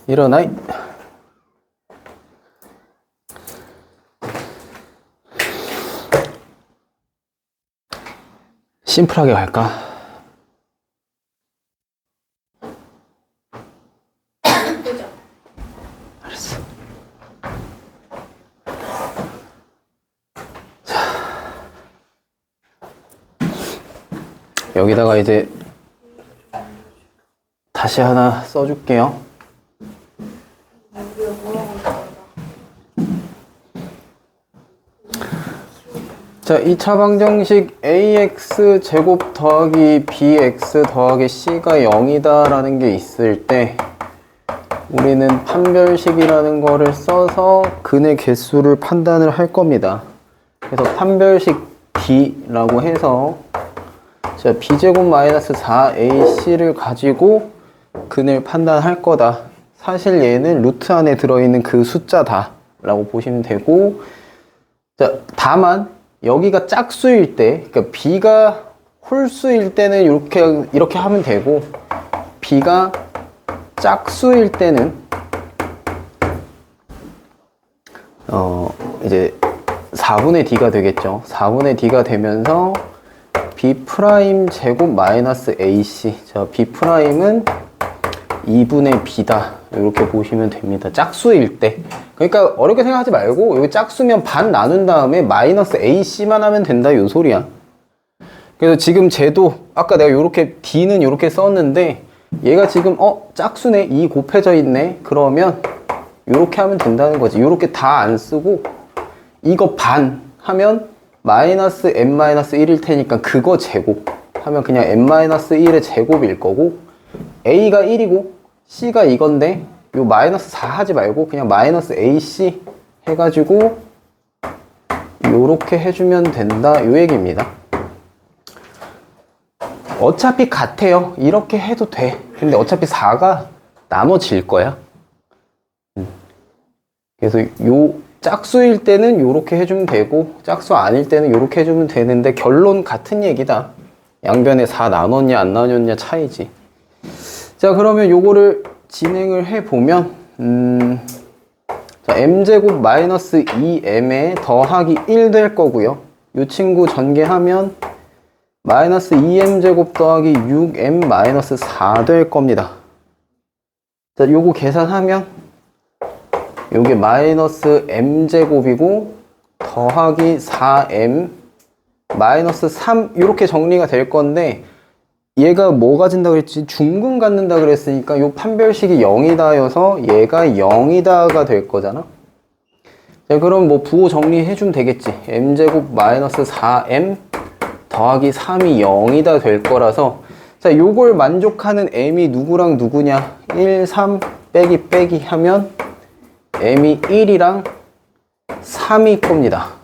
일어나. 심플하게 갈까? 알았어. 자, 여기다가 이제 다시 하나 써줄게요. 자, 2차 방정식 ax 제곱 더하기 bx 더하기 c가 0이다 라는 게 있을 때 우리는 판별식이라는 거를 써서 근의 개수를 판단을 할 겁니다. 그래서 판별식 b라고 해서 자, b제곱 마이너스 4ac를 가지고 근을 판단할 거다. 사실 얘는 루트 안에 들어있는 그 숫자다 라고 보시면 되고, 자, 다만 여기가 짝수일 때, 그러니까 b가 홀수일 때는 이렇게 하면 되고, b가 짝수일 때는 이제 4분의 d가 되겠죠. 4분의 d가 되면서 b 프라임 제곱 마이너스 ac. 자, b 프라임은 2분의 b다. 이렇게 보시면 됩니다. 짝수일 때. 그러니까 어렵게 생각하지 말고 여기 짝수면 반 나눈 다음에 마이너스 ac만 하면 된다 요 소리야. 그래서 지금 쟤도 아까 내가 요렇게 d는 요렇게 썼는데 얘가 지금 짝수네 2 곱해져 있네. 그러면 요렇게 하면 된다는 거지. 요렇게 다 안 쓰고 이거 반 하면 마이너스 n-1일 테니까 그거 제곱 하면 그냥 n-1의 제곱일 거고, a가 1이고 c가 이건데 요 마이너스 4 하지 말고 그냥 마이너스 ac 해가지고 요렇게 해주면 된다 요 얘기입니다. 어차피 같아요. 이렇게 해도 돼. 근데 어차피 4가 나눠질 거야. 그래서 요 짝수일 때는 요렇게 해주면 되고 짝수 아닐 때는 요렇게 해주면 되는데 결론 같은 얘기다. 양변에 4 나눴냐 안 나눴냐 차이지. 자, 그러면 요거를 진행을 해보면 자, m제곱 마이너스 2m에 더하기 1 될 거고요. 요 친구 전개하면 마이너스 2m제곱 더하기 6m 마이너스 4 될 겁니다. 자, 요거 계산하면 요게 마이너스 m제곱이고 더하기 4m 마이너스 3 이렇게 정리가 될 건데, 얘가 뭐 가진다 그랬지? 중근 갖는다 그랬으니까 요 판별식이 0이다여서 얘가 0이다가 될 거잖아. 자, 그럼 뭐 부호 정리해주면 되겠지. m제곱 마이너스 4m 더하기 3이 0이다 될 거라서, 자, 요걸 만족하는 m이 누구랑 누구냐? 1, 3 빼기 하면 m이 1이랑 3일 겁니다.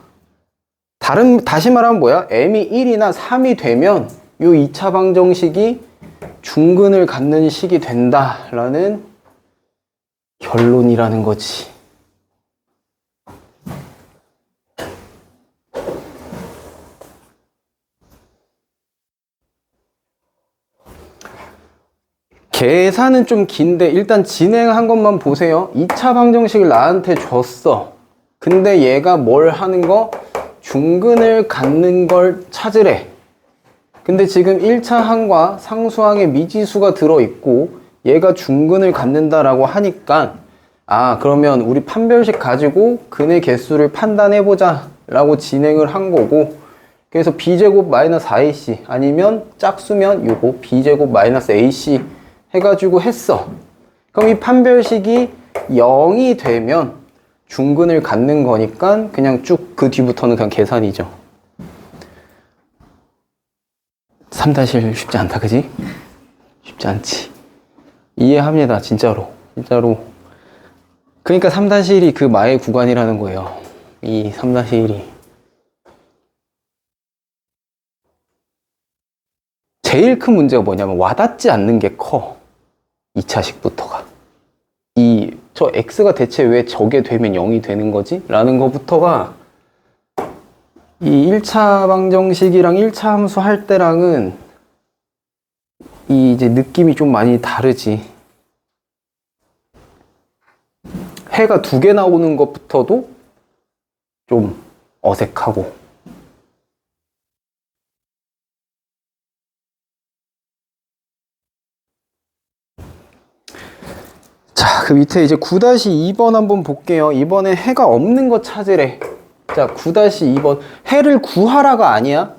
다시 말하면 뭐야? m이 1이나 3이 되면 요 2차 방정식이 중근을 갖는 식이 된다라는 결론이라는 거지. 계산은 좀 긴데 일단 진행한 것만 보세요. 2차 방정식을 나한테 줬어. 근데 얘가 뭘 하는 거? 중근을 갖는 걸 찾으래. 근데 지금 1차 항과 상수항에 미지수가 들어있고 얘가 중근을 갖는다라고 하니까, 아, 그러면 우리 판별식 가지고 근의 개수를 판단해보자 라고 진행을 한 거고, 그래서 b제곱 마이너스 4ac 아니면 짝수면 요거 b제곱 마이너스 ac 해가지고 했어. 그럼 이 판별식이 0이 되면 중근을 갖는 거니까 그냥 쭉 그 뒤부터는 그냥 계산이죠. 3-1 쉽지 않다, 그지? 쉽지 않지. 이해합니다, 진짜로. 그러니까 3-1이 그 마의 구간이라는 거예요. 이 3-1이. 제일 큰 문제가 뭐냐면 와닿지 않는 게 커. 2차식부터가. 저 x가 대체 왜 저게 되면 0이 되는 거지? 라는 거부터가 이 1차 방정식이랑 1차 함수 할 때랑은 이제 느낌이 좀 많이 다르지. 해가 2개 나오는 것부터도 좀 어색하고. 자, 그 밑에 이제 9-2번 한번 볼게요. 이번에 해가 없는 거 찾으래. 자, 9-2번. 해를 구하라가 아니야.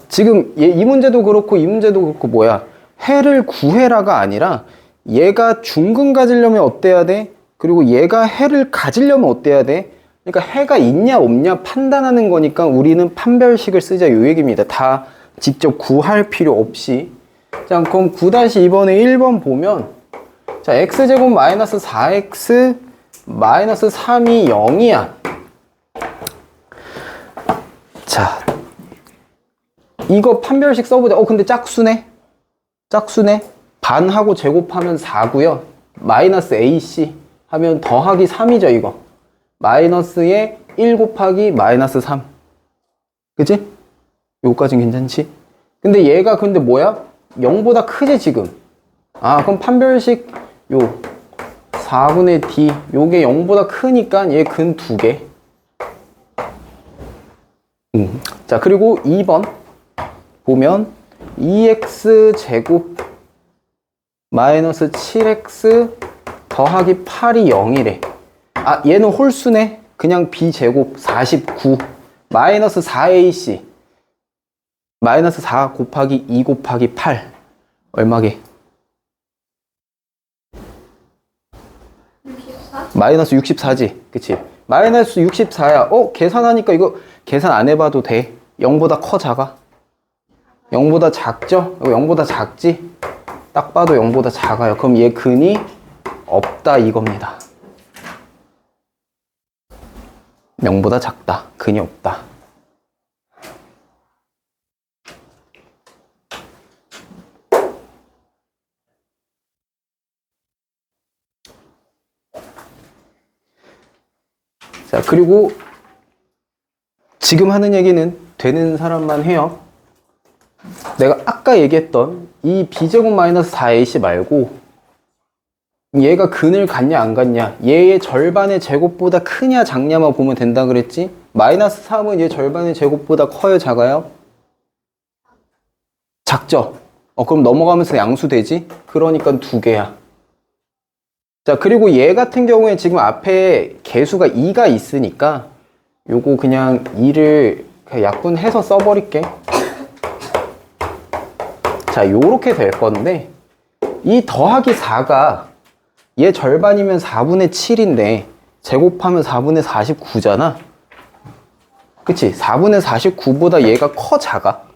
지금 이 문제도 그렇고 이 문제도 그렇고 뭐야? 해를 구해라가 아니라 얘가 중근 가지려면 어때야 돼? 그리고 얘가 해를 가지려면 어때야 돼? 그러니까 해가 있냐 없냐 판단하는 거니까 우리는 판별식을 쓰자 요 얘기입니다. 다 직접 구할 필요 없이. 자, 그럼 9-2번에 1번 보면 자, x제곱 마이너스 4x 마이너스 3이 0이야. 자, 이거 판별식 써보자. 근데 짝수네? 짝수네? 반하고 제곱하면 4고요. 마이너스 ac 하면 더하기 3이죠, 이거. 마이너스에 1 곱하기 마이너스 3. 그치? 요거까진 괜찮지? 근데 얘가 근데 뭐야? 0보다 크지, 지금? 아, 그럼 판별식 요 4분의 d 요게 0보다 크니까 얘 근 2개. 자, 그리고 2번 보면 2x 제곱 마이너스 7x 더하기 8이 0이래. 아, 얘는 홀수네. 그냥 b제곱 49 마이너스 4ac 마이너스 4 곱하기 2 곱하기 8 얼마게? 64? 마이너스 64지. 그치? 마이너스 64야. 계산하니까 이거 계산 안 해봐도 돼. 0보다 커, 작아? 0보다 작죠? 이거 0보다 작지? 딱 봐도 0보다 작아요. 그럼 얘 근이 없다 이겁니다. 0보다 작다. 근이 없다. 자, 그리고 지금 하는 얘기는 되는 사람만 해요. 내가 아까 얘기했던 이 b제곱 마이너스 4ac 말고 얘가 근을 갖냐 안 갖냐, 얘의 절반의 제곱보다 크냐 작냐만 보면 된다 그랬지? 마이너스 3은 얘 절반의 제곱보다 커요, 작아요? 작죠? 그럼 넘어가면서 양수되지? 그러니까 2개야. 자, 그리고 얘 같은 경우에 지금 앞에 개수가 2가 있으니까 요거 그냥 2를 그냥 약분해서 써버릴게. 자, 요렇게 될 건데 이 더하기 4가 얘 절반이면 4분의 7인데 제곱하면 4분의 49잖아. 그치? 4분의 49보다 얘가 커, 작아?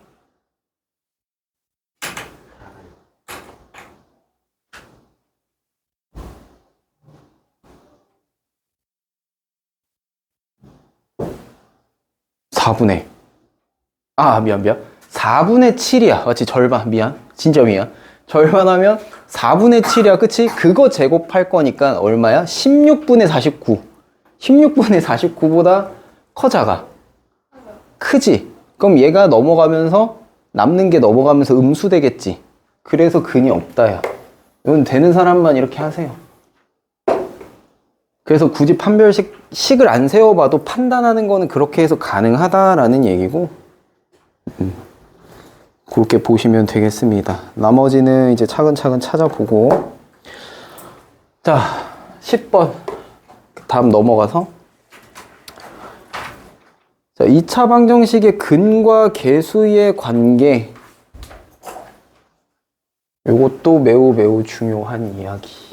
미안. 4분의 7이야. 맞지? 절반. 미안. 진짜 미안. 절반하면 4분의 7이야. 그치? 그거 제곱할 거니까 얼마야? 16분의 49. 16분의 49보다 커, 작아? 크지? 그럼 얘가 넘어가면서 남는 게 넘어가면서 음수 되겠지? 그래서 근이 없다야. 이건 되는 사람만 이렇게 하세요. 그래서 굳이 판별식을 안 세워봐도 판단하는 거는 그렇게 해서 가능하다라는 얘기고, 그렇게 보시면 되겠습니다. 나머지는 이제 차근차근 찾아보고. 자, 10번. 다음 넘어가서. 자, 2차 방정식의 근과 개수의 관계. 이것도 매우 중요한 이야기.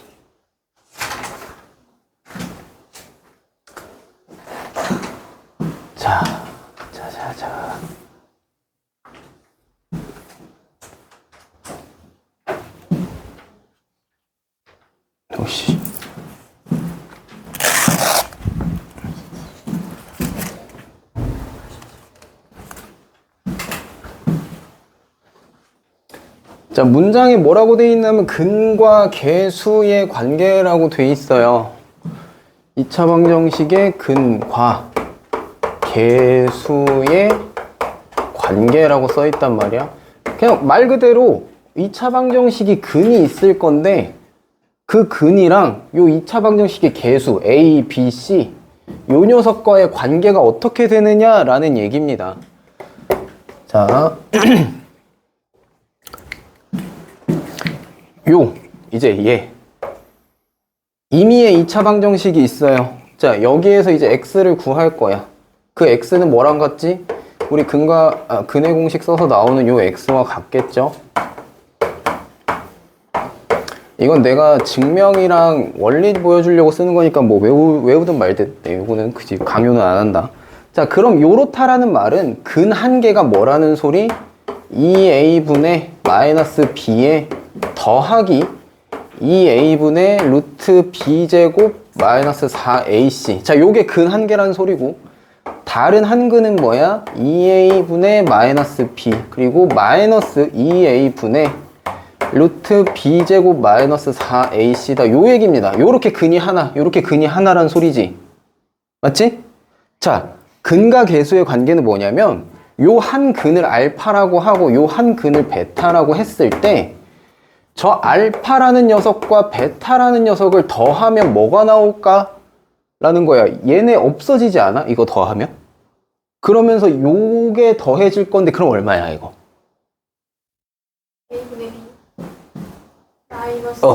자. 오씨. 자, 문장에 뭐라고 돼 있냐면 근과 개수의 관계라고 돼 있어요. 2차 방정식의 근과 개수의 관계라고 써 있단 말이야. 그냥 말 그대로 2차 방정식이 근이 있을 건데 그 근이랑 요 2차 방정식의 계수 A, B, C 요 녀석과의 관계가 어떻게 되느냐라는 얘기입니다. 자, 이제 얘 임의의 2차 방정식이 있어요. 자, 여기에서 이제 x를 구할 거야. 그 x는 뭐랑 같지? 우리 근의 공식 써서 나오는 요 x와 같겠죠? 이건 내가 증명이랑 원리 보여주려고 쓰는 거니까 뭐 외우든 말든. 네, 요거는 그지 강요는 안 한다. 자, 그럼 요렇다라는 말은 근 한 개가 뭐라는 소리? 2a분의 마이너스 b에 더하기 2a분의 루트 b제곱 마이너스 4ac. 자, 요게 근 한 개라는 소리고, 다른 한 근은 뭐야? 2a분의 마이너스 b 그리고 마이너스 2a분의 루트 b제곱 마이너스 4ac다. 요 얘기입니다. 요렇게 근이 하나, 요렇게 근이 하나란 소리지. 맞지? 자, 근과 계수의 관계는 뭐냐면 요 한 근을 알파라고 하고 요 한 근을 베타라고 했을 때 저 알파라는 녀석과 베타라는 녀석을 더하면 뭐가 나올까? 라는 거야. 얘네 없어지지 않아? 이거 더하면? 그러면서 요게 더해질 건데 그럼 얼마야 이거? A분의 B 마이너스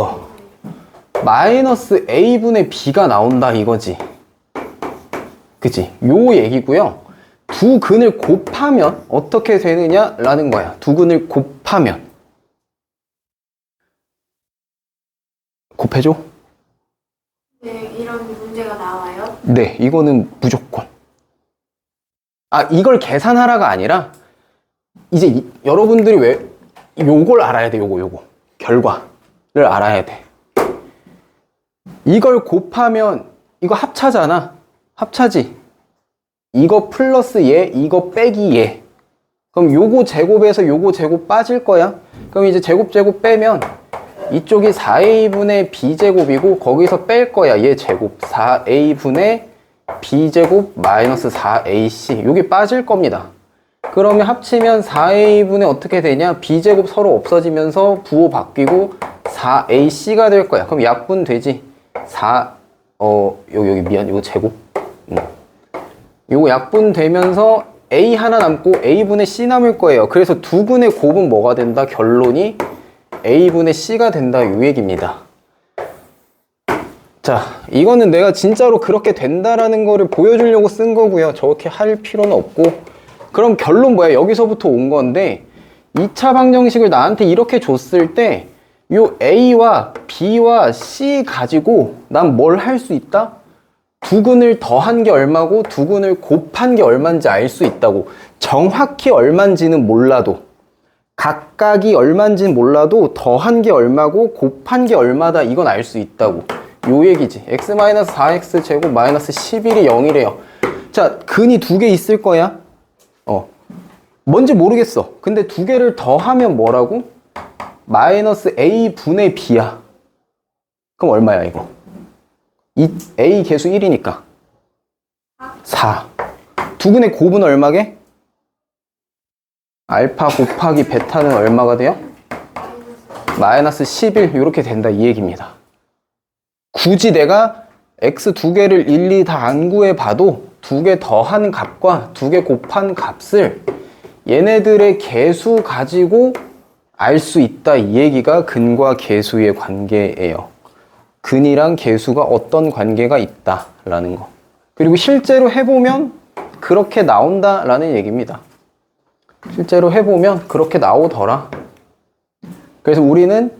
마이너스 A분의 B가 나온다 이거지. 그치? 요 얘기고요. 두 근을 곱하면 어떻게 되느냐? 라는 거야. 두 근을 곱하면. 곱해줘? 네, 이런 문제가 나와요. 네, 이거는 무조건. 아, 이걸 계산하라가 아니라 이제 여러분들이 왜 요걸 알아야 돼. 요거 결과를 알아야 돼. 이걸 곱하면 이거 합차잖아. 합차지. 이거 플러스 얘, 이거 빼기 얘. 그럼 요거 제곱에서 요거 제곱 빠질 거야. 그럼 이제 제곱 빼면 이쪽이 4a분의 b제곱이고 거기서 뺄 거야. 얘 제곱 4a분의 b제곱 마이너스 4ac. 요게 빠질 겁니다. 그러면 합치면 4a분의 어떻게 되냐? b제곱 서로 없어지면서 부호 바뀌고 4ac가 될 거야. 그럼 약분 되지. 여기 미안. 요거 제곱. 요거 약분 되면서 a 하나 남고 a분의 c 남을 거예요. 그래서 두 근의 곱은 뭐가 된다? 결론이 a분의 c가 된다. 요 얘기입니다. 자, 이거는 내가 진짜로 그렇게 된다라는 거를 보여주려고 쓴 거고요. 저렇게 할 필요는 없고. 그럼 결론 뭐야? 여기서부터 온 건데 2차 방정식을 나한테 이렇게 줬을 때 요 a와 b와 c 가지고 난 뭘 할 수 있다? 두 근을 더한 게 얼마고 두 근을 곱한 게 얼마인지 알 수 있다고. 정확히 얼마인지는 몰라도, 각각이 얼마인지는 몰라도 더한 게 얼마고 곱한 게 얼마다 이건 알 수 있다고. 요 얘기지. x-4x 제곱 마이너스 11이 0이래요. 자, 근이 두 개 있을 거야. 뭔지 모르겠어. 근데 두 개를 더하면 뭐라고? 마이너스 a분의 b야. 그럼 얼마야 이거? 이 a 계수 1이니까 4. 두 근의 곱은 얼마게? 알파 곱하기 베타는 얼마가 돼요? 마이너스 11. 이렇게 된다 이 얘기입니다. 굳이 내가 x 두 개를 일일이 다 안 구해봐도 두 개 더한 값과 두 개 곱한 값을 얘네들의 계수 가지고 알 수 있다 이 얘기가 근과 계수의 관계예요. 근이랑 계수가 어떤 관계가 있다라는 거. 그리고 실제로 해보면 그렇게 나온다라는 얘기입니다. 실제로 해보면 그렇게 나오더라. 그래서 우리는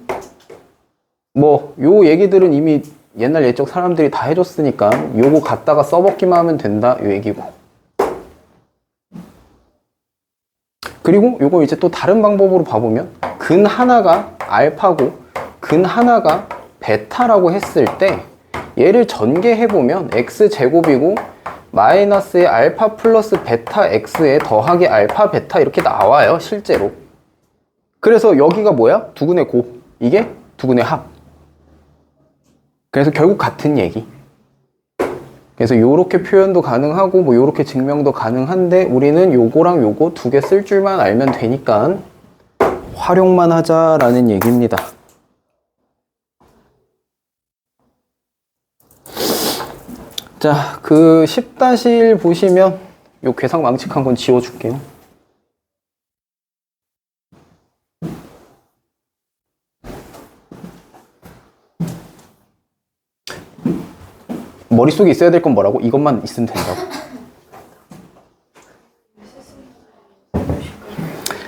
뭐 요 얘기들은 이미 옛날 옛적 사람들이 다 해줬으니까 요거 갖다가 써먹기만 하면 된다 요 얘기고. 그리고 요거 이제 또 다른 방법으로 봐보면 근 하나가 알파고 근 하나가 베타라고 했을 때 얘를 전개해보면 x제곱이고 마이너스의 알파 플러스 베타 x에 더하기 알파 베타 이렇게 나와요 실제로. 그래서 여기가 뭐야? 두근의 곱, 이게 두근의 합. 그래서 결국 같은 얘기. 그래서 요렇게 표현도 가능하고 뭐 요렇게 증명도 가능한데 우리는 요거랑 요거 두 개 쓸 줄만 알면 되니까 활용만 하자라는 얘기입니다. 자, 그 10-1 보시면 요 계산 망측한 건 지워줄게요. 머릿속에 있어야 될 건 뭐라고? 이것만 있으면 된다고.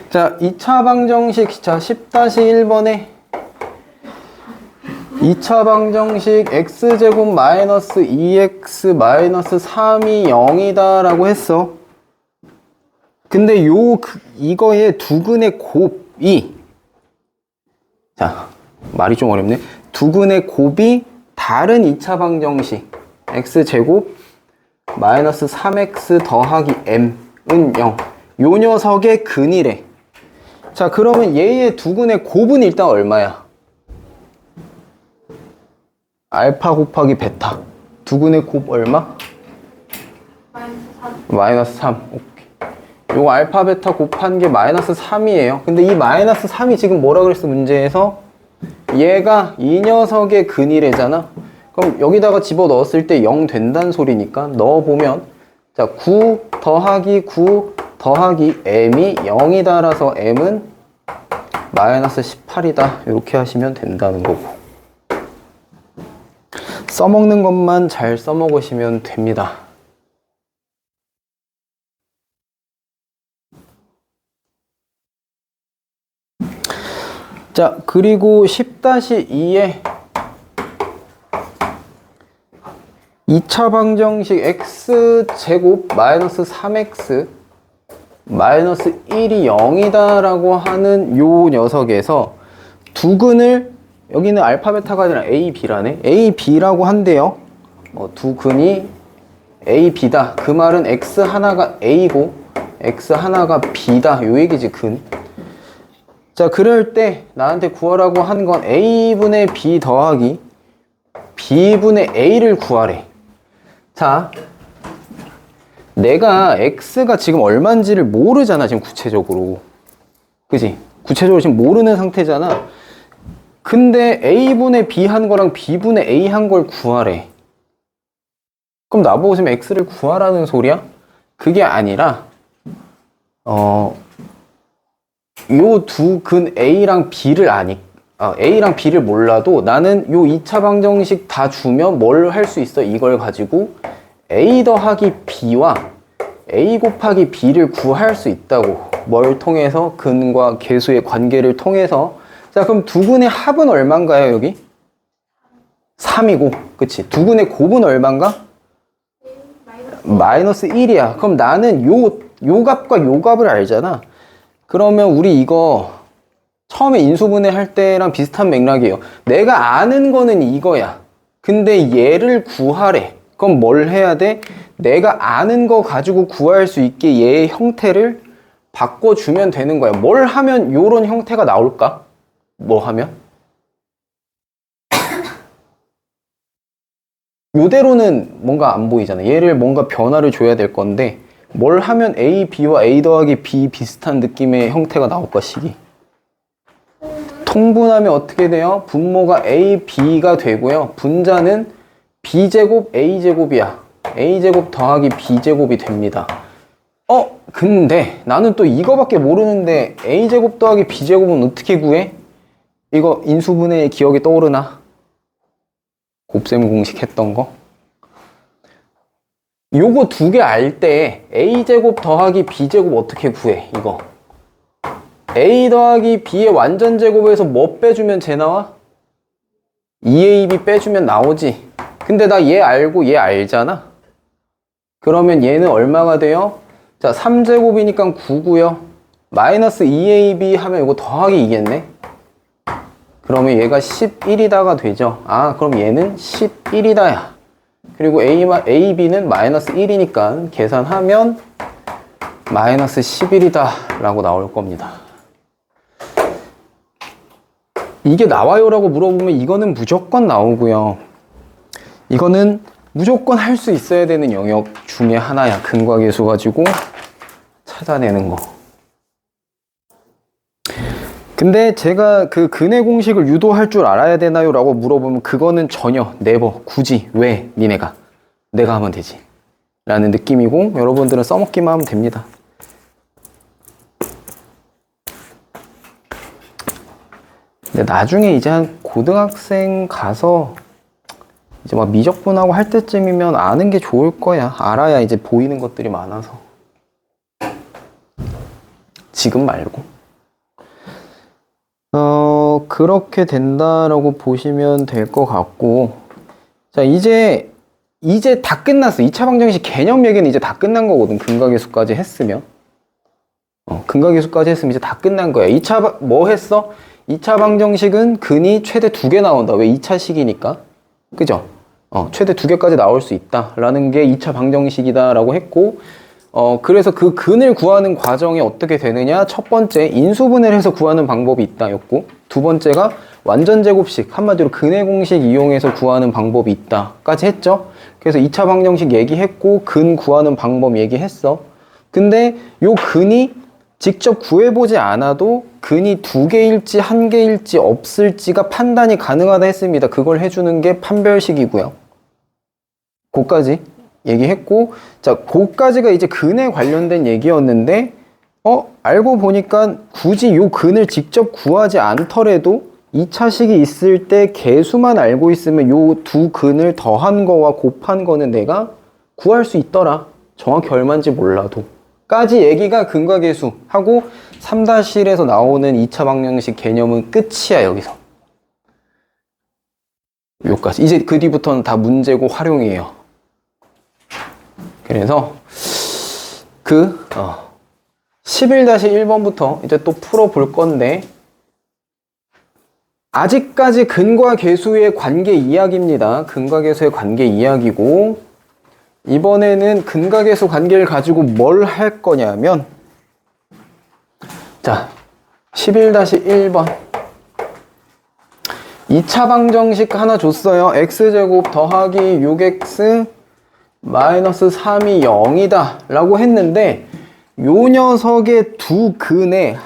자, 2차 방정식, 자, 10-1번에 2차 방정식 x제곱 마이너스 2x 마이너스 3이 0이다 라고 했어. 근데 이거의 두근의 곱이, 자, 말이 좀 어렵네. 두근의 곱이 다른 2차 방정식 x제곱 마이너스 3x 더하기 m은 0. 요 녀석의 근이래. 자, 그러면 얘의 두근의 곱은 일단 얼마야? 알파 곱하기 베타. 두근의 곱 얼마? 마이너스 3. 오케이. 요거 알파 베타 곱한 게 마이너스 3이에요. 근데 이 마이너스 3이 지금 뭐라 그랬어, 문제에서? 얘가 이 녀석의 근이래잖아. 그럼 여기다가 집어 넣었을 때 0 된다는 소리니까 넣어보면, 자, 9 더하기 9 더하기 m이 0이다라서 m은 마이너스 18이다. 이렇게 하시면 된다는 거고. 써먹는 것만 잘 써먹으시면 됩니다. 자, 그리고 10-2에 2차 방정식 x제곱 마이너스 3x 마이너스 1이 0이다 라고 하는 요 녀석에서 두근을, 여기는 알파 베타가 아니라 a, b라네. a, b라고 한대요. 두 근이 a, b다. 그 말은 x 하나가 a고 x 하나가 b다. 요 얘기지, 근. 자, 그럴 때 나한테 구하라고 한 건 a분의 b 더하기 b분의 a를 구하래. 자, 내가 x가 지금 얼마인지를 모르잖아, 지금 구체적으로. 그지? 구체적으로 지금 모르는 상태잖아. 근데 a분의 b 한 거랑 b분의 a 한 걸 구하래. 그럼 나보고 지금 x를 구하라는 소리야? 그게 아니라 요 두 근 a랑 b를 a랑 b를 몰라도 나는 요 2차 방정식 다 주면 뭘 할 수 있어? 이걸 가지고 a 더하기 b와 a 곱하기 b를 구할 수 있다고. 뭘 통해서? 근과 계수의 관계를 통해서. 자, 그럼 두 근의 합은 얼마인가요, 여기? 3이고, 그치? 두 근의 곱은 얼마인가? 마이너스 1이야. 그럼 나는 요 값과 요 값을 알잖아. 그러면 우리 이거 처음에 인수분해 할 때랑 비슷한 맥락이에요. 내가 아는 거는 이거야. 근데 얘를 구하래. 그럼 뭘 해야 돼? 내가 아는 거 가지고 구할 수 있게 얘의 형태를 바꿔주면 되는 거야. 뭘 하면 요런 형태가 나올까? 뭐 하면? 요대로는 뭔가 안 보이잖아. 얘를 뭔가 변화를 줘야 될 건데 뭘 하면 a, b와 a 더하기 b 비슷한 느낌의 형태가 나올까, 식이? 통분하면 어떻게 돼요? 분모가 a, b가 되고요. 분자는 b제곱, a제곱이야. a제곱 더하기 b제곱이 됩니다. 근데 나는 또 이거밖에 모르는데 a제곱 더하기 b제곱은 어떻게 구해? 이거 인수분해의 기억이 떠오르나? 곱셈 공식 했던 거? 요거 두 개 알 때 a제곱 더하기 b제곱 어떻게 구해? 이거 a 더하기 b의 완전 제곱에서 뭐 빼주면 쟤 나와? 2ab 빼주면 나오지. 근데 나 얘 알고 얘 알잖아. 그러면 얘는 얼마가 돼요? 자, 3제곱이니까 9고요. 마이너스 2ab 하면 이거 더하기 2겠네. 그러면 얘가 11이다가 되죠. 아, 그럼 얘는 11이다 야. 그리고 ab는 마이너스 1이니까 계산하면 마이너스 11이다 라고 나올 겁니다. 이게 나와요 라고 물어보면 이거는 무조건 나오고요. 이거는 무조건 할 수 있어야 되는 영역 중에 하나야. 근과 계수 가지고 찾아내는 거. 근데 제가 그 근의 공식을 유도할 줄 알아야 되나요? 라고 물어보면 그거는 전혀, 네버, 굳이, 왜, 니네가. 내가 하면 되지 라는 느낌이고, 여러분들은 써먹기만 하면 됩니다. 근데 나중에 이제 한 고등학생 가서 이제 막 미적분하고 할 때쯤이면 아는 게 좋을 거야. 알아야 이제 보이는 것들이 많아서. 지금 말고. 그렇게 된다라고 보시면 될 것 같고. 자, 이제 다 끝났어. 2차 방정식 개념 얘기는 이제 다 끝난 거거든. 근각계수까지 했으면. 근각계수까지 했으면 이제 다 끝난 거야. 2차, 뭐 했어? 2차 방정식은 근이 최대 2개 나온다. 왜 2차식이니까? 그죠? 최대 2개까지 나올 수 있다. 라는 게 2차 방정식이다. 라고 했고, 그래서 그 근을 구하는 과정이 어떻게 되느냐? 첫 번째, 인수분해를 해서 구하는 방법이 있다. 였고, 두 번째가 완전제곱식, 한마디로 근의 공식 이용해서 구하는 방법이 있다. 까지 했죠? 그래서 2차 방정식 얘기했고, 근 구하는 방법 얘기했어. 근데 요 근이 직접 구해보지 않아도 근이 2개일지 1개일지 없을지가 판단이 가능하다 했습니다. 그걸 해주는 게 판별식이고요. 고까지 얘기했고, 자, 고까지가 이제 근에 관련된 얘기였는데, 알고 보니까 굳이 요 근을 직접 구하지 않더라도 2차식이 있을 때 개수만 알고 있으면 요 두 근을 더한 거와 곱한 거는 내가 구할 수 있더라. 정확히 얼마인지 몰라도. 까지 얘기가 근과계수 하고 3-1에서 나오는 2차 방정식 개념은 끝이야. 여기서 요까지. 이제 그 뒤부터는 다 문제고 활용이에요. 그래서 11-1번부터 이제 또 풀어볼 건데, 아직까지 근과 계수의 관계 이야기입니다. 근과 계수의 관계 이야기고, 이번에는 근과 계수 관계를 가지고 뭘 할 거냐면, 자, 11-1번 2차 방정식 하나 줬어요. x제곱 더하기 6x 마이너스 3이 0이다 라고 했는데, 요 녀석의 두 근의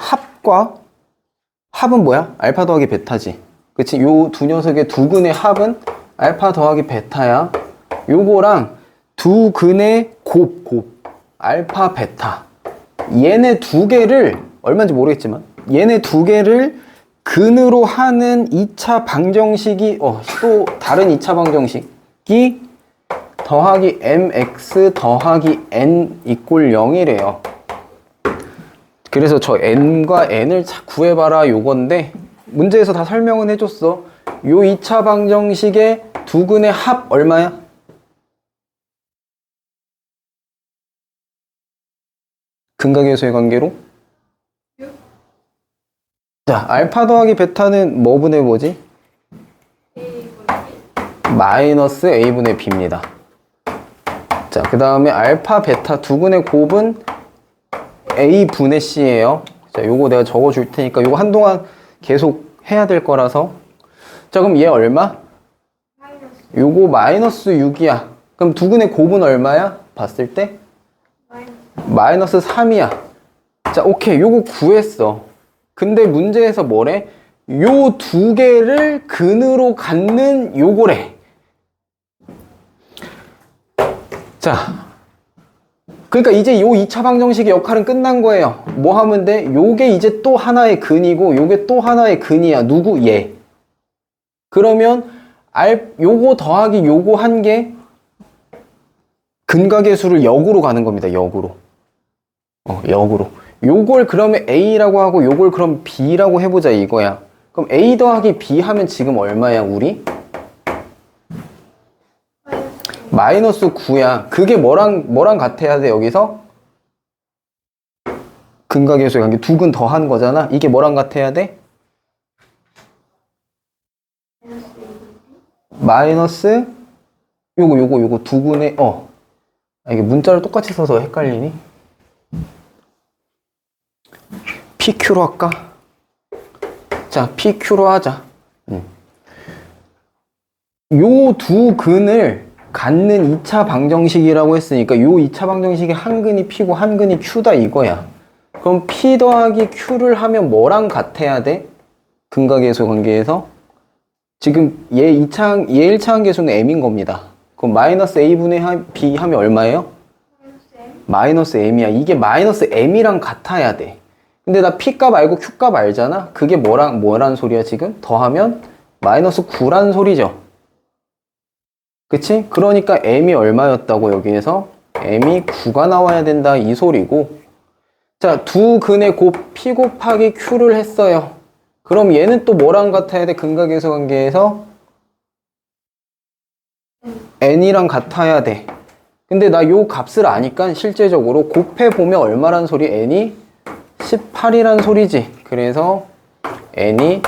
합은 뭐야? 알파 더하기 베타지. 그치? 요 두 녀석의 두 근의 합은 알파 더하기 베타야. 요거랑 두 근의 곱 알파 베타, 얘네 두 개를 얼마인지 모르겠지만 얘네 두 개를 근으로 하는 2차 방정식이 또 다른 2차 방정식이 더하기 mx 더하기 n 이꼴 0이래요. 그래서 저 n과 n을 구해봐라 요건데, 문제에서 다 설명은 해줬어. 요 2차 방정식의 두 근의 합 얼마야? 근각계수의 관계로? 자, 알파 더하기 베타는 뭐분의 뭐지? 마이너스 a분의 b입니다. 자, 그 다음에 알파 베타 두 근의 곱은 a분의 c예요. 자, 요거 내가 적어줄 테니까 요거 한동안 계속 해야 될 거라서. 자, 그럼 얘 얼마? 요거 마이너스 6이야. 그럼 두 근의 곱은 얼마야? 봤을 때? 마이너스 3이야. 자, 오케이. 요거 구했어. 근데 문제에서 뭐래? 요 두 개를 근으로 갖는 요거래. 자, 그러니까 이제 요 2차 방정식의 역할은 끝난 거예요. 뭐 하면 돼? 요게 이제 또 하나의 근이고 요게 또 하나의 근이야. 누구? 얘. 그러면 요거 더하기 요거 한 개 근각계수를 역으로 가는 겁니다. 역으로. 역으로. 요걸 그러면 A라고 하고 요걸 그럼 B라고 해보자 이거야. 그럼 A 더하기 B 하면 지금 얼마야 우리? 마이너스 9야. 그게 뭐랑 같아야 돼 여기서? 근각계수의 관계 두 근 더한 거잖아. 이게 뭐랑 같아야 돼? 마이너스 요거 두 근의 이게 문자를 똑같이 써서 헷갈리니? PQ로 할까? 자, PQ로 하자. 요 두 근을 갖는 2차 방정식이라고 했으니까 요 2차 방정식의 한 근이 P고 한 근이 Q다 이거야. 그럼 P 더하기 Q를 하면 뭐랑 같아야 돼? 근각계수 관계에서? 지금 얘 1차 항계수는 M인 겁니다. 그럼 마이너스 a분의 b 하면 얼마예요? 마이너스 m이야. 이게 마이너스 m이랑 같아야 돼. 근데 나 p값 알고 q값 알잖아? 그게 뭐란 소리야 지금? 더하면 마이너스 9란 소리죠. 그치? 그러니까 m이 얼마였다고 여기에서? m이 9가 나와야 된다 이 소리고. 자, 두 근의 곱 p 곱하기 q를 했어요. 그럼 얘는 또 뭐랑 같아야 돼? 근각계수 관계에서 n이랑 같아야 돼. 근데 나 요 값을 아니까 실제적으로 곱해보면 얼마란 소리? n이 18이란 소리지. 그래서 n이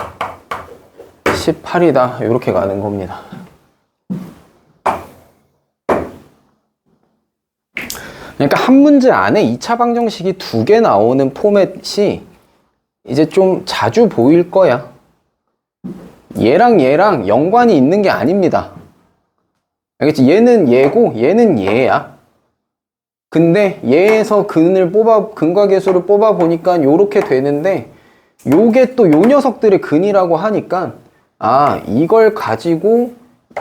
18이다 이렇게 가는 겁니다. 그러니까 한 문제 안에 2차 방정식이 2개 나오는 포맷이 이제 좀 자주 보일 거야. 얘랑 얘랑 연관이 있는 게 아닙니다. 알겠지? 얘는 얘고 얘는 얘야. 근데 얘에서 근과계수를 뽑아 보니까 요렇게 되는데 요게 또 요 녀석들의 근이라고 하니까 아, 이걸 가지고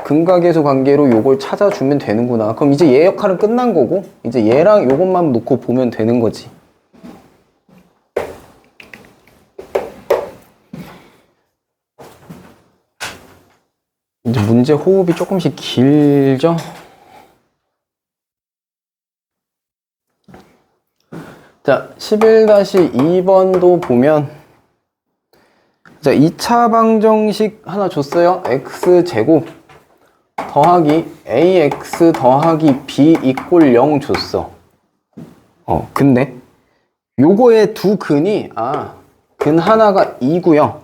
근과계수 관계로 요걸 찾아주면 되는구나. 그럼 이제 얘 역할은 끝난 거고 이제 얘랑 요것만 놓고 보면 되는 거지. 이제 문제 호흡이 조금씩 길죠? 자, 11-2번도 보면 자, 2차 방정식 하나 줬어요. x제곱 더하기 ax 더하기 b 이꼴 0 줬어. 근데 요거의 두 근이 근 하나가 2고요.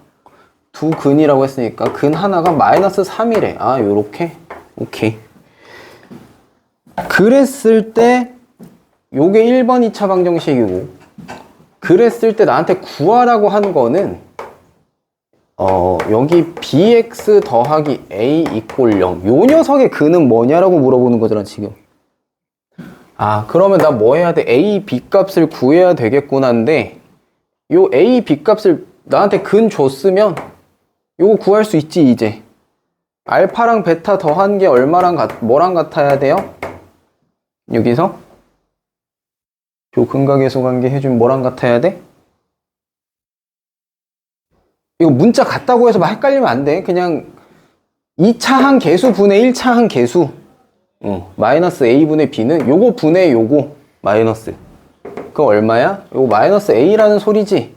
두 근이라고 했으니까 근 하나가 마이너스 3이래. 요렇게. 오케이. 그랬을 때 요게 1번 2차 방정식이고 그랬을 때 나한테 구하라고 한 거는 여기 bx 더하기 a 이꼴 0 요 녀석의 근은 뭐냐라고 물어보는 거잖아 지금. 그러면 나 뭐 해야 돼? a, b 값을 구해야 되겠구나인데 요 a, b 값을 나한테 근 줬으면 요거 구할 수 있지 이제. 알파랑 베타 더한 게 뭐랑 같아야 돼요? 여기서 요 근각계수 관계 해주면 뭐랑 같아야 돼? 이거 문자 같다고 해서 막 헷갈리면 안 돼. 그냥 2차 한 계수 분의 1차 한 계수. 마이너스 a분의 b는 요거 분의 요거 마이너스. 그거 얼마야? 요거 마이너스 a라는 소리지.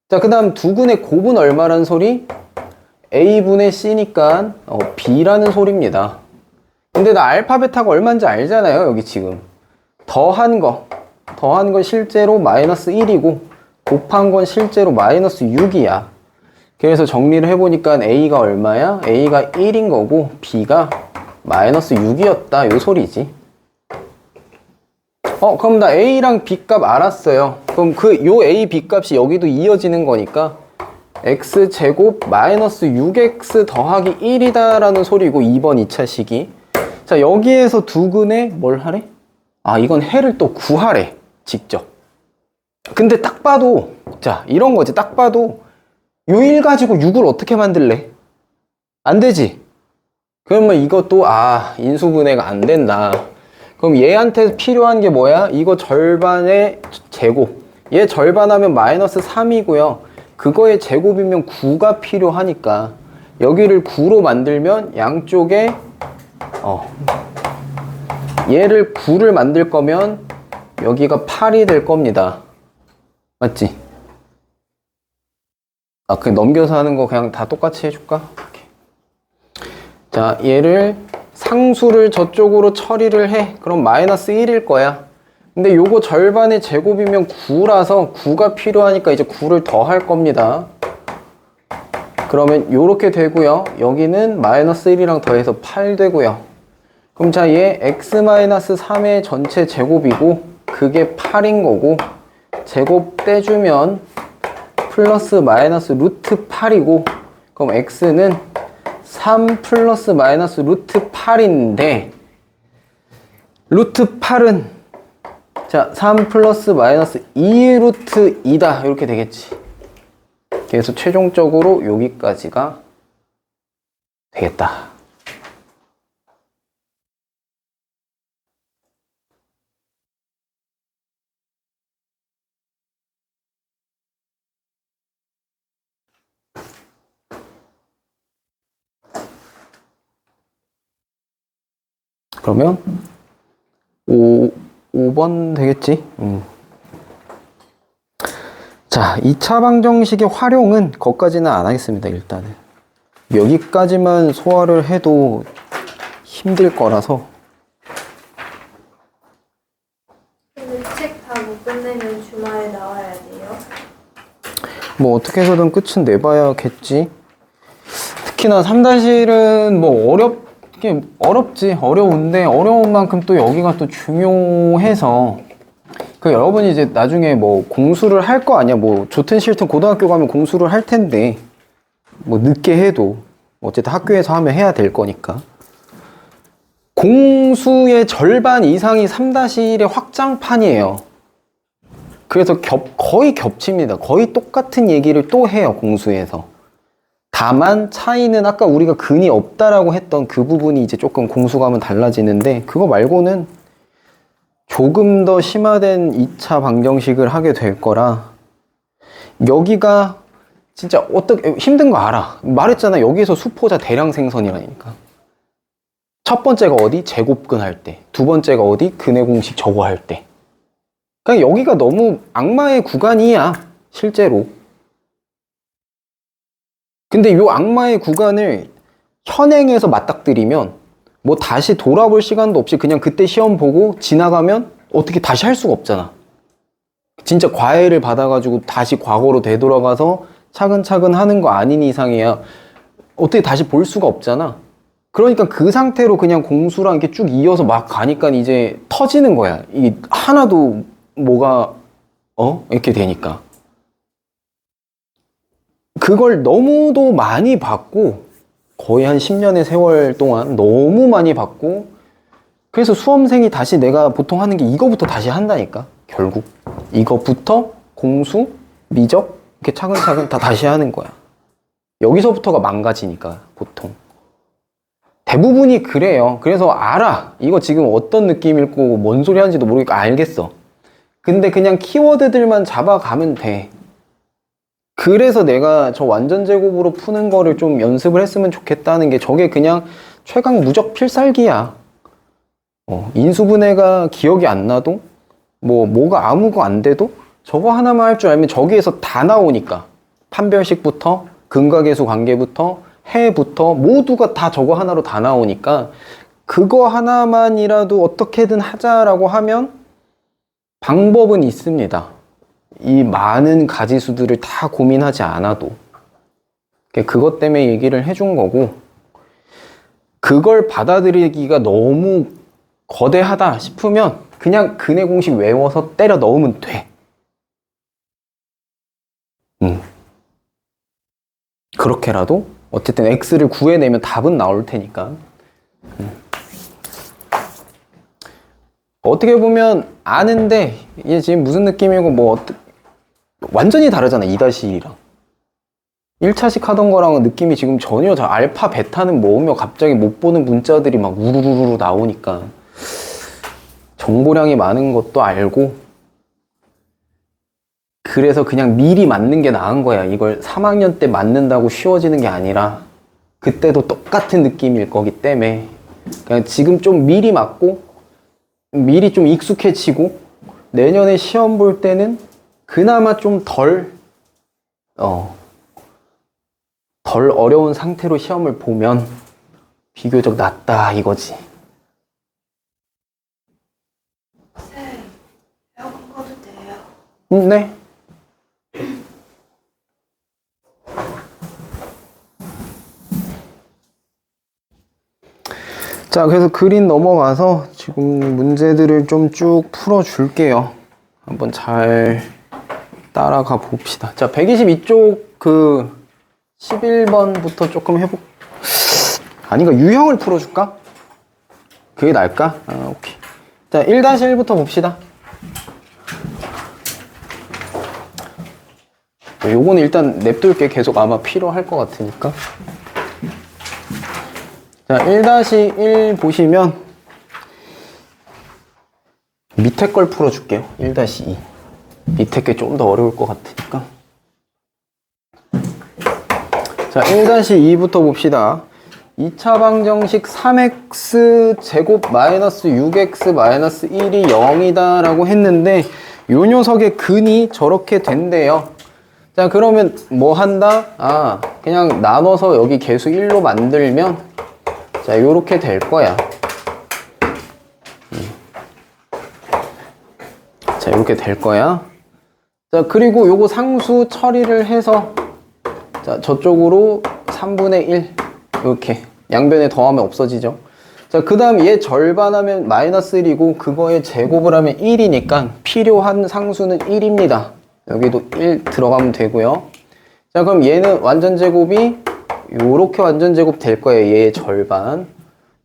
자, 그 다음 두 근의 곱은 얼마라는 소리? a분의 c니까 b라는 소리입니다. 근데 나 알파 베타가 얼마인지 알잖아요. 여기 지금 더한 건 실제로 마이너스 1이고 곱한 건 실제로 마이너스 6이야. 그래서 정리를 해보니까 a가 얼마야? a가 1인 거고 b가 마이너스 6이었다 요 소리지. 그럼 나 a랑 b 값 알았어요. 그럼 요 a, b 값이 여기도 이어지는 거니까 x제곱 마이너스 6x 더하기 1이다 라는 소리고 2번 2차 식이. 자, 여기에서 두 근에 뭘 하래? 이건 해를 또 구하래 직접. 근데 딱 봐도 자, 이런 거지. 딱 봐도 요 1 가지고 6을 어떻게 만들래? 안 되지. 그러면 이것도 인수분해가 안 된다. 그럼 얘한테 필요한 게 뭐야? 이거 절반의 제곱. 얘 절반하면 마이너스 3이고요. 그거의 제곱이면 9가 필요하니까 여기를 9로 만들면 양쪽에 얘를 9를 만들 거면 여기가 8이 될 겁니다. 맞지? 그냥 넘겨서 하는 거 그냥 다 똑같이 해줄까? 이렇게. 자, 얘를 상수를 저쪽으로 처리를 해. 그럼 마이너스 1일 거야. 근데 요거 절반의 제곱이면 9라서 9가 필요하니까 이제 9를 더 할 겁니다. 그러면 요렇게 되고요. 여기는 마이너스 1이랑 더해서 8 되고요. 그럼 자, 얘 x-3의 전체 제곱이고 그게 8인 거고 제곱 떼주면 플러스 마이너스 루트 8이고 그럼 x는 3 플러스 마이너스 루트 8인데 루트 8은 자, 3 플러스 마이너스 2 루트 2다 이렇게 되겠지. 그래서 최종적으로 여기까지가 되겠다. 그러면 5번 되겠지? 자, 2차 방정식의 활용은 거기까지는 안 하겠습니다, 일단은. 여기까지만 소화를 해도 힘들 거라서. 책 다 못 끝내면 주말에 나와야 돼요. 뭐 어떻게 해서든 끝은 내봐야겠지. 특히나 3-1은 뭐 어렵지. 어려운데 어려운 만큼 또 여기가 또 중요해서 그 여러분이 이제 나중에 뭐 공수를 할 거 아니야. 뭐 좋든 싫든 고등학교 가면 공수를 할 텐데 뭐 늦게 해도 어쨌든 학교에서 하면 해야 될 거니까 공수의 절반 이상이 3-1의 확장판이에요. 그래서 거의 겹칩니다. 거의 똑같은 얘기를 또 해요, 공수에서. 다만 차이는 아까 우리가 근이 없다라고 했던 그 부분이 이제 조금 공수가 하면 달라지는데 그거 말고는 조금 더 심화된 2차 방정식을 하게 될 거라 여기가 진짜 어떻게 힘든 거 알아. 말했잖아. 여기서 수포자 대량 생성이라니까. 첫 번째가 어디? 제곱근 할 때. 두 번째가 어디? 근의 공식 저거 할 때. 그러니까 여기가 너무 악마의 구간이야, 실제로. 근데 이 악마의 구간을 현행에서 맞닥뜨리면 뭐 다시 돌아볼 시간도 없이 그냥 그때 시험 보고 지나가면 어떻게 다시 할 수가 없잖아. 진짜 과외를 받아가지고 다시 과거로 되돌아가서 차근차근 하는 거 아닌 이상이야 어떻게 다시 볼 수가 없잖아. 그러니까 그 상태로 그냥 공수랑 이렇게 쭉 이어서 막 가니까 이제 터지는 거야. 이게 하나도 뭐가 이렇게 되니까. 그걸 너무도 많이 받고 거의 한 10년의 세월 동안 너무 많이 받고 그래서 수험생이 다시 내가 보통 하는 게 이거부터 다시 한다니까. 결국 이거부터 공수, 미적 이렇게 차근차근 다 다시 하는 거야. 여기서부터가 망가지니까 보통 대부분이 그래요. 그래서 알아. 이거 지금 어떤 느낌일 거고 뭔 소리 하는지도 모르니까 알겠어. 근데 그냥 키워드들만 잡아가면 돼. 그래서 내가 저 완전 제곱으로 푸는 거를 좀 연습을 했으면 좋겠다는 게 저게 그냥 최강 무적 필살기야. 인수분해가 기억이 안 나도 뭐가 아무거 안 돼도 저거 하나만 할 줄 알면 저기에서 다 나오니까 판별식부터 근과계수 관계부터 해부터 모두가 다 저거 하나로 다 나오니까 그거 하나만이라도 어떻게든 하자라고 하면 방법은 있습니다. 이 많은 가지수들을 다 고민하지 않아도. 그것 때문에 얘기를 해준 거고 그걸 받아들이기가 너무 거대하다 싶으면 그냥 근의 공식 외워서 때려 넣으면 돼. 그렇게라도 어쨌든 x를 구해내면 답은 나올 테니까. 어떻게 보면 아는데 이게 지금 무슨 느낌이고 완전히 다르잖아. 2-1이랑 1차식 하던 거랑은 느낌이 지금 전혀 알파 베타는 모으며 갑자기 못 보는 문자들이 막 우르르르 나오니까 정보량이 많은 것도 알고 그래서 그냥 미리 맞는 게 나은 거야. 이걸 3학년 때 맞는다고 쉬워지는 게 아니라 그때도 똑같은 느낌일 거기 때문에 그냥 지금 좀 미리 맞고 미리 좀 익숙해지고 내년에 시험 볼 때는 그나마 좀 덜 어려운 상태로 시험을 보면 비교적 낫다 이거지. 쌤, 에어컨 꺼도 돼요? 네. 자, 그래서 그림 넘어가서 지금 문제들을 좀 쭉 풀어줄게요. 한번 잘 따라가 봅시다. 자, 122쪽 그 11번부터 조금 아닌가? 유형을 풀어줄까? 그게 나을까? 오케이. 자, 1-1부터 봅시다. 요거는 일단 냅둘게. 계속 아마 필요할 것 같으니까. 자, 1-1 보시면 밑에 걸 풀어줄게요. 1-2. 밑에 게 좀 더 어려울 것 같으니까. 자, 1-2부터 봅시다. 2차 방정식 3x 제곱 마이너스 6x 마이너스 1이 0이다 라고 했는데 요 녀석의 근이 저렇게 된대요. 자, 그러면 뭐 한다? 아, 그냥 나눠서 여기 계수 1로 만들면 자, 요렇게 될 거야. 자, 요렇게 될 거야. 자, 그리고 요거 상수 처리를 해서 자, 저쪽으로 3분의 1 이렇게 양변에 더하면 없어지죠. 자, 그 다음 얘 절반하면 마이너스 1이고 그거에 제곱을 하면 1이니까 필요한 상수는 1입니다. 여기도 1 들어가면 되고요. 자, 그럼 얘는 완전 제곱이 요렇게 완전 제곱 될 거예요. 얘의 절반.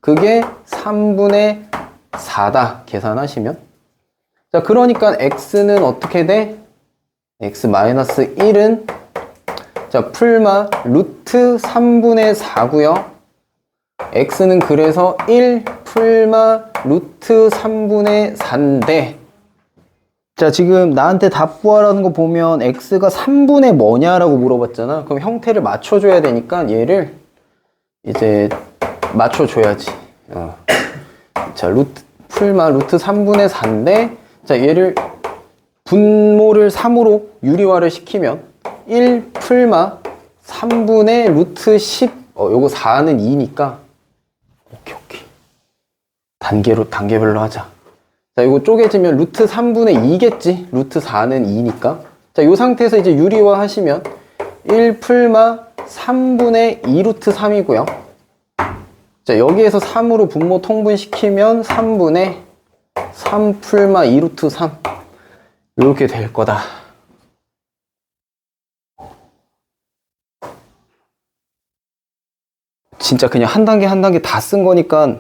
그게 3분의 4다. 계산하시면. 자, 그러니까 x는 어떻게 돼? x 마이너스 1은 자, 풀마 루트 3분의 4고요. x는 그래서 1 풀마 루트 3분의 4인데 자, 지금 나한테 답 구하라는 거 보면 x가 3분의 뭐냐라고 물어봤잖아. 그럼 형태를 맞춰줘야 되니까 얘를 이제 맞춰줘야지. 자, 풀마 루트 3분의 4인데 자, 얘를 분모를 3으로 유리화를 시키면 1 풀마 3분의 루트 10 요거 4는 2니까 오케이 단계별로 하자. 자, 이거 쪼개지면 루트 3분의 2겠지. 루트 4는 2니까. 자, 요 상태에서 이제 유리화 하시면 1 풀마 3분의 2 루트 3이고요. 자, 여기에서 3으로 분모 통분시키면 3분의 3 풀마 2 루트 3 이렇게 될 거다. 진짜 그냥 한 단계 한 단계 다 쓴 거니까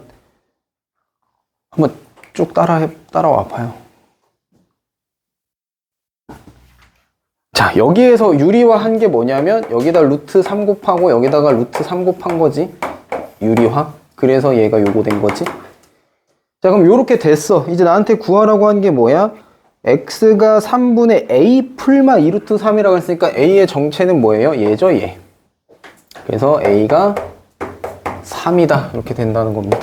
한번 쭉 따라와 봐요. 자, 여기에서 유리화 한 게 뭐냐면 여기다 루트 3 곱하고 여기다가 루트 3 곱한 거지. 유리화. 그래서 얘가 요거 된 거지. 자, 그럼 요렇게 됐어. 이제 나한테 구하라고 한 게 뭐야? x가 3분의 a 풀마 2 루트 3이라고 했으니까 a의 정체는 뭐예요? 얘죠, 얘. 그래서 a가 3이다. 이렇게 된다는 겁니다.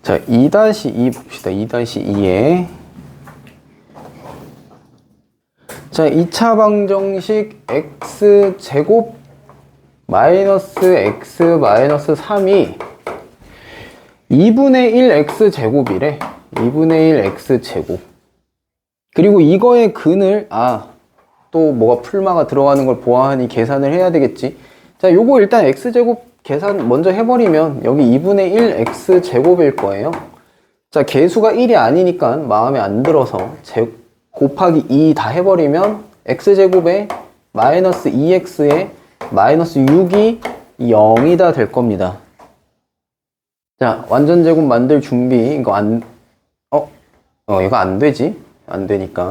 자, 2-2 봅시다. 2-2에 자, 2차 방정식 x제곱 마이너스 x 마이너스 3이 2분의 1 x제곱이래. 2분의 1 x제곱. 그리고 이거의 근을 또 뭐가 풀마가 들어가는 걸 보아하니 계산을 해야 되겠지. 자, 요거 일단 x제곱 계산 먼저 해버리면 여기 2분의 1 x제곱일 거예요. 자, 개수가 1이 아니니까 마음에 안 들어서 곱하기 2 다 해버리면 x제곱에 마이너스 2x에 마이너스 6이 0이다 될 겁니다. 자, 완전 제곱 만들 준비. 이거 이거 안 되지? 안 되니까.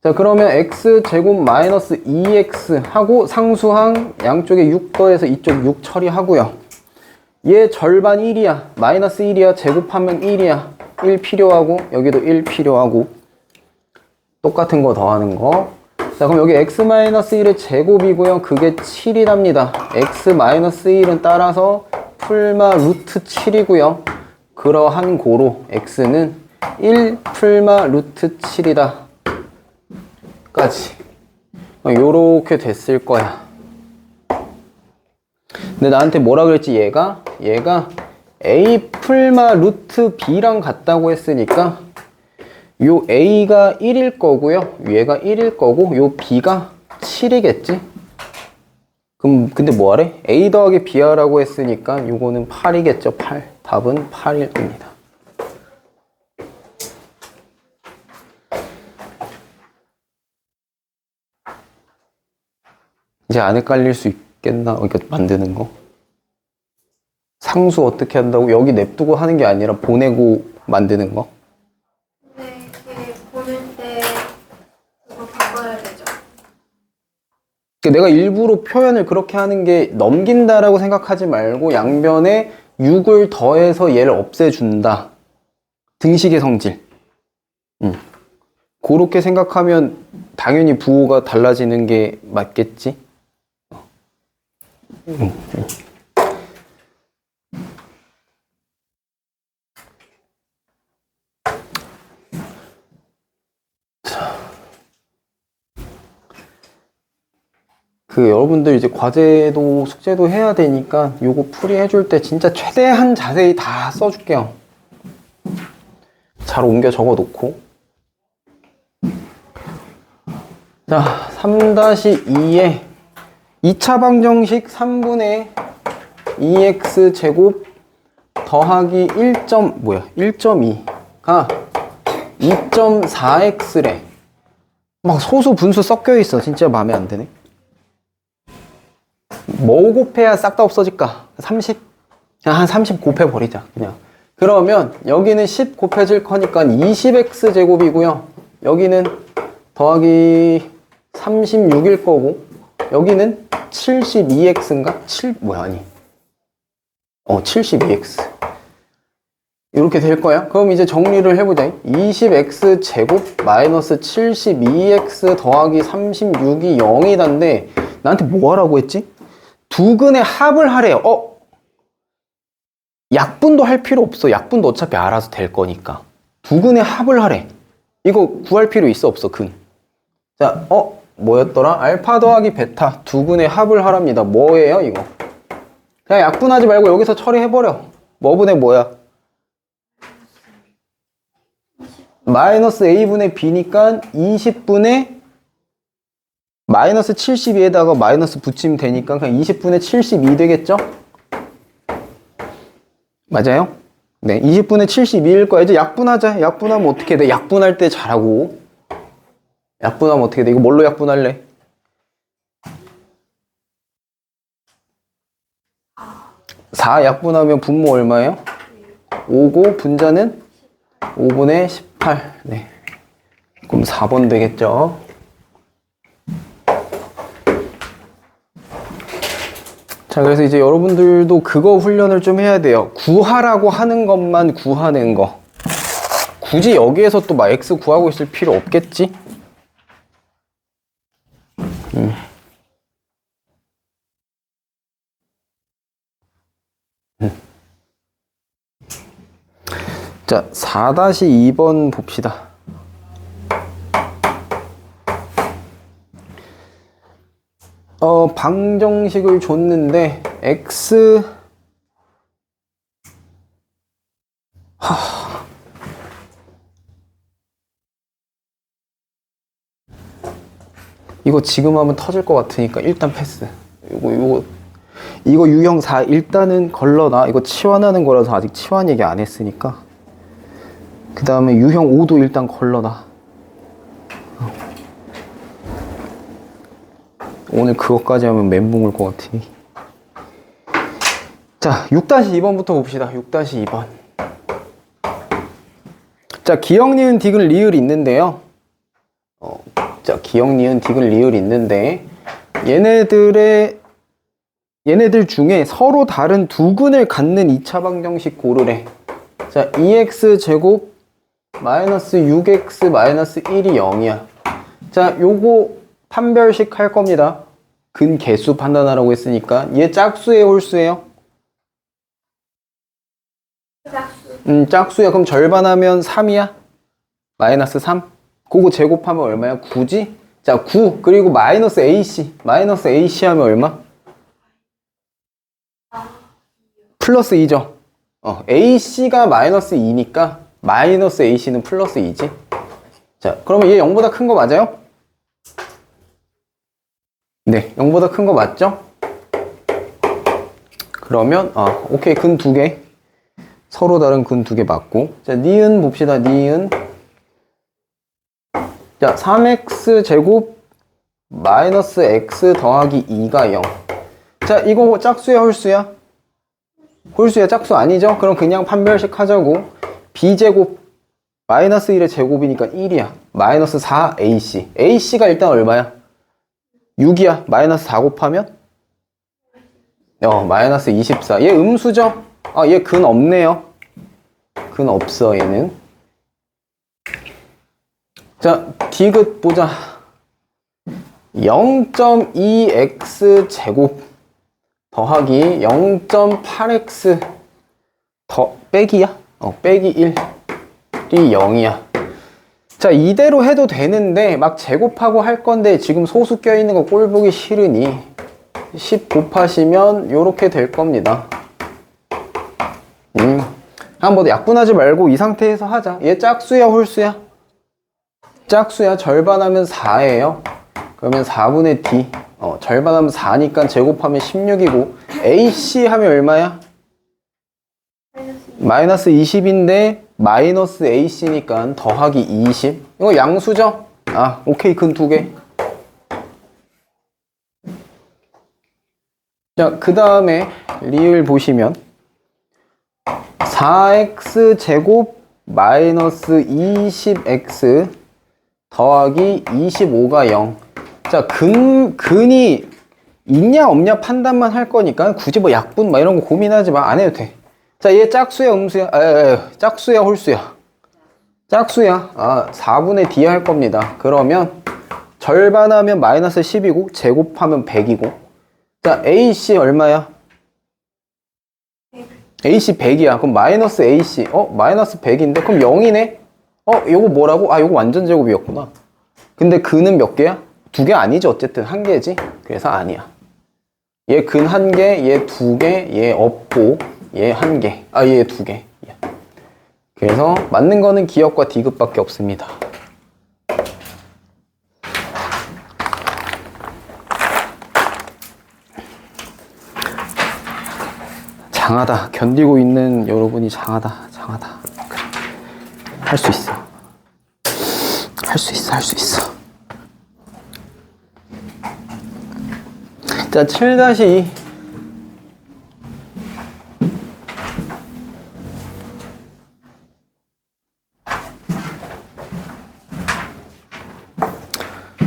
자, 그러면 x제곱 마이너스 2x 하고 상수항 양쪽에 6 더해서 이쪽 6 처리하고요. 얘 절반 1이야. 마이너스 1이야. 제곱하면 1이야. 1 필요하고 여기도 1 필요하고 똑같은 거 더하는 거. 자, 그럼 여기 x-1의 제곱이고요. 그게 7이랍니다. x-1은 따라서 풀마 루트 7이고요. 그러한 고로 x는 1 풀마 루트 7이다. 까지. 요렇게 됐을 거야. 근데 나한테 뭐라 그랬지? 얘가 a 풀마 루트 b랑 같다고 했으니까 요 a가 1일 거고요. 얘가 1일 거고 요 b가 7이겠지? 그럼 근데 뭐하래? a 더하기 b 하라고 했으니까 요거는 8이겠죠. 8. 답은 8일 겁니다. 이제 안 헷갈릴 수 있겠나? 이렇게 만드는 거. 상수 어떻게 한다고? 여기 냅두고 하는 게 아니라 보내고 만드는 거. 네, 이게 보낼 때 그거 바꿔야 되죠. 내가 일부러 표현을 그렇게 하는 게 넘긴다라고 생각하지 말고 양변에 6을 더해서 얘를 없애준다. 등식의 성질. 그렇게 생각하면 당연히 부호가 달라지는 게 맞겠지? 여러분들 이제 과제도 숙제도 해야 되니까 요거 풀이해 줄 때 진짜 최대한 자세히 다 써줄게요. 잘 옮겨 적어 놓고. 자, 3-2에 2차 방정식 3분의 2x 제곱 더하기 1.2가 2.4x래. 막 소수 분수 섞여 있어. 진짜 마음에 안 드네. 뭐 곱해야 싹 다 없어질까? 30? 그냥 한 30 곱해버리자, 그냥. 그러면 여기는 10 곱해질 거니까 20x 제곱이고요. 여기는 더하기 36일 거고, 여기는 72x인가? 72x. 이렇게 될 거야. 그럼 이제 정리를 해보자. 20x 제곱 마이너스 72x 더하기 36이 0이단데, 나한테 뭐 하라고 했지? 두 근의 합을 하래요. 약분도 할 필요 없어. 약분도 어차피 알아서 될 거니까. 두 근의 합을 하래. 이거 구할 필요 있어, 없어, 근. 자, 뭐였더라? 알파 더하기 베타. 두 근의 합을 하랍니다. 뭐예요, 이거? 그냥 약분하지 말고 여기서 처리해버려. 뭐분의 뭐야? 마이너스 a분의 b니까 20분의 마이너스 72에다가 마이너스 붙이면 되니까 그냥 20분의 72 되겠죠? 맞아요? 네, 20분의 72일 거야. 이제 약분하자. 약분하면 어떻게 돼? 약분할 때 잘하고. 약분하면 어떻게 돼? 이거 뭘로 약분할래? 4 약분하면 분모 얼마예요? 5고 분자는 5분의 18. 네. 그럼 4번 되겠죠? 자, 그래서 이제 여러분들도 그거 훈련을 좀 해야 돼요. 구하라고 하는 것만 구하는 거. 굳이 여기에서 또 막 x 구하고 있을 필요 없겠지? 자, 4-2번 봅시다. 방정식을 줬는데 x 이거 지금 하면 터질 것 같으니까 일단 패스. 이거 유형 4 일단은 걸러놔. 이거 치환하는 거라서 아직 치환 얘기 안 했으니까. 그 다음에 유형 5도 일단 걸러놔. 오늘 그것까지 하면 멘붕 올 것 같으니. 자, 6-2번부터 봅시다. 6-2번. 자, 기역, 니은, 디귿, 리을 있는데요. 자, 기역, 니은, 디귿, 리을 있는데 얘네들 중에 서로 다른 두 근을 갖는 2차 방정식 고르래. 자, 2x 제곱 마이너스 6x 마이너스 1이 0이야. 자, 요거 판별식 할 겁니다. 근 개수 판단하라고 했으니까. 얘 짝수예요, 홀수예요? 짝수. 짝수야. 그럼 절반하면 3이야? 마이너스 3? 그거 제곱하면 얼마야? 9지? 자, 9 그리고 마이너스 AC. 마이너스 AC 하면 얼마? 플러스 2죠. AC가 마이너스 2니까 마이너스 AC는 플러스 2지. 자, 그러면 얘 0보다 큰 거 맞아요? 네, 0보다 큰 거 맞죠? 그러면 오케이. 근 2개. 서로 다른 근 2개 맞고. 자, 니은 봅시다. 니은. 자, 3x 제곱 마이너스 x 더하기 2가 0. 자, 이거 짝수야, 홀수야? 홀수야. 짝수 아니죠? 그럼 그냥 판별식 하자고. b제곱 마이너스 1의 제곱이니까 1이야. 마이너스 4ac. ac가 일단 얼마야? 6이야. 마이너스 4 곱하면? 마이너스 24. 얘 음수죠? 얘 근 없네요. 근 없어, 얘는. 자, 디귿 보자. 0.2x 제곱 더하기 0.8x 빼기야? 빼기 1이 0이야. 자, 이대로 해도 되는데 막 제곱하고 할 건데 지금 소수 껴있는 거 꼴 보기 싫으니 10 곱하시면 요렇게 될 겁니다. 한번 약분하지 말고 이 상태에서 하자. 얘 짝수야, 홀수야? 짝수야. 절반하면 4예요. 그러면 4분의 D. 절반하면 4니까 제곱하면 16이고 AC 하면 얼마야? 마이너스 20인데 마이너스 AC니까 더하기 20. 이거 양수죠? 오케이. 근 2개. 자, 그 다음에 리을 보시면 4x 제곱 마이너스 20x 더하기 25가 0. 자, 근이 있냐 없냐 판단만 할 거니까 굳이 뭐 약분 막 이런 거 고민하지 마. 안 해도 돼. 자, 얘 짝수야, 음수야? 짝수야, 홀수야? 짝수야. 4분의 D 할 겁니다. 그러면 절반하면 마이너스 10이고 제곱하면 100이고. 자, AC 얼마야? AC 100이야. 그럼 마이너스 AC. 마이너스 100인데? 그럼 0이네? 요거 뭐라고? 요거 완전 제곱이었구나. 근데 근은 몇 개야? 2개 아니지. 어쨌든 1개지. 그래서 아니야. 얘 근 1개, 얘 2개, 얘 없고, 얘 1개. 얘 2개. 그래서 맞는 거는 기역과 디귿밖에 없습니다. 장하다. 견디고 있는 여러분이 장하다. 그래. 할 수 있어. 할 수 있어. 자, 7-2.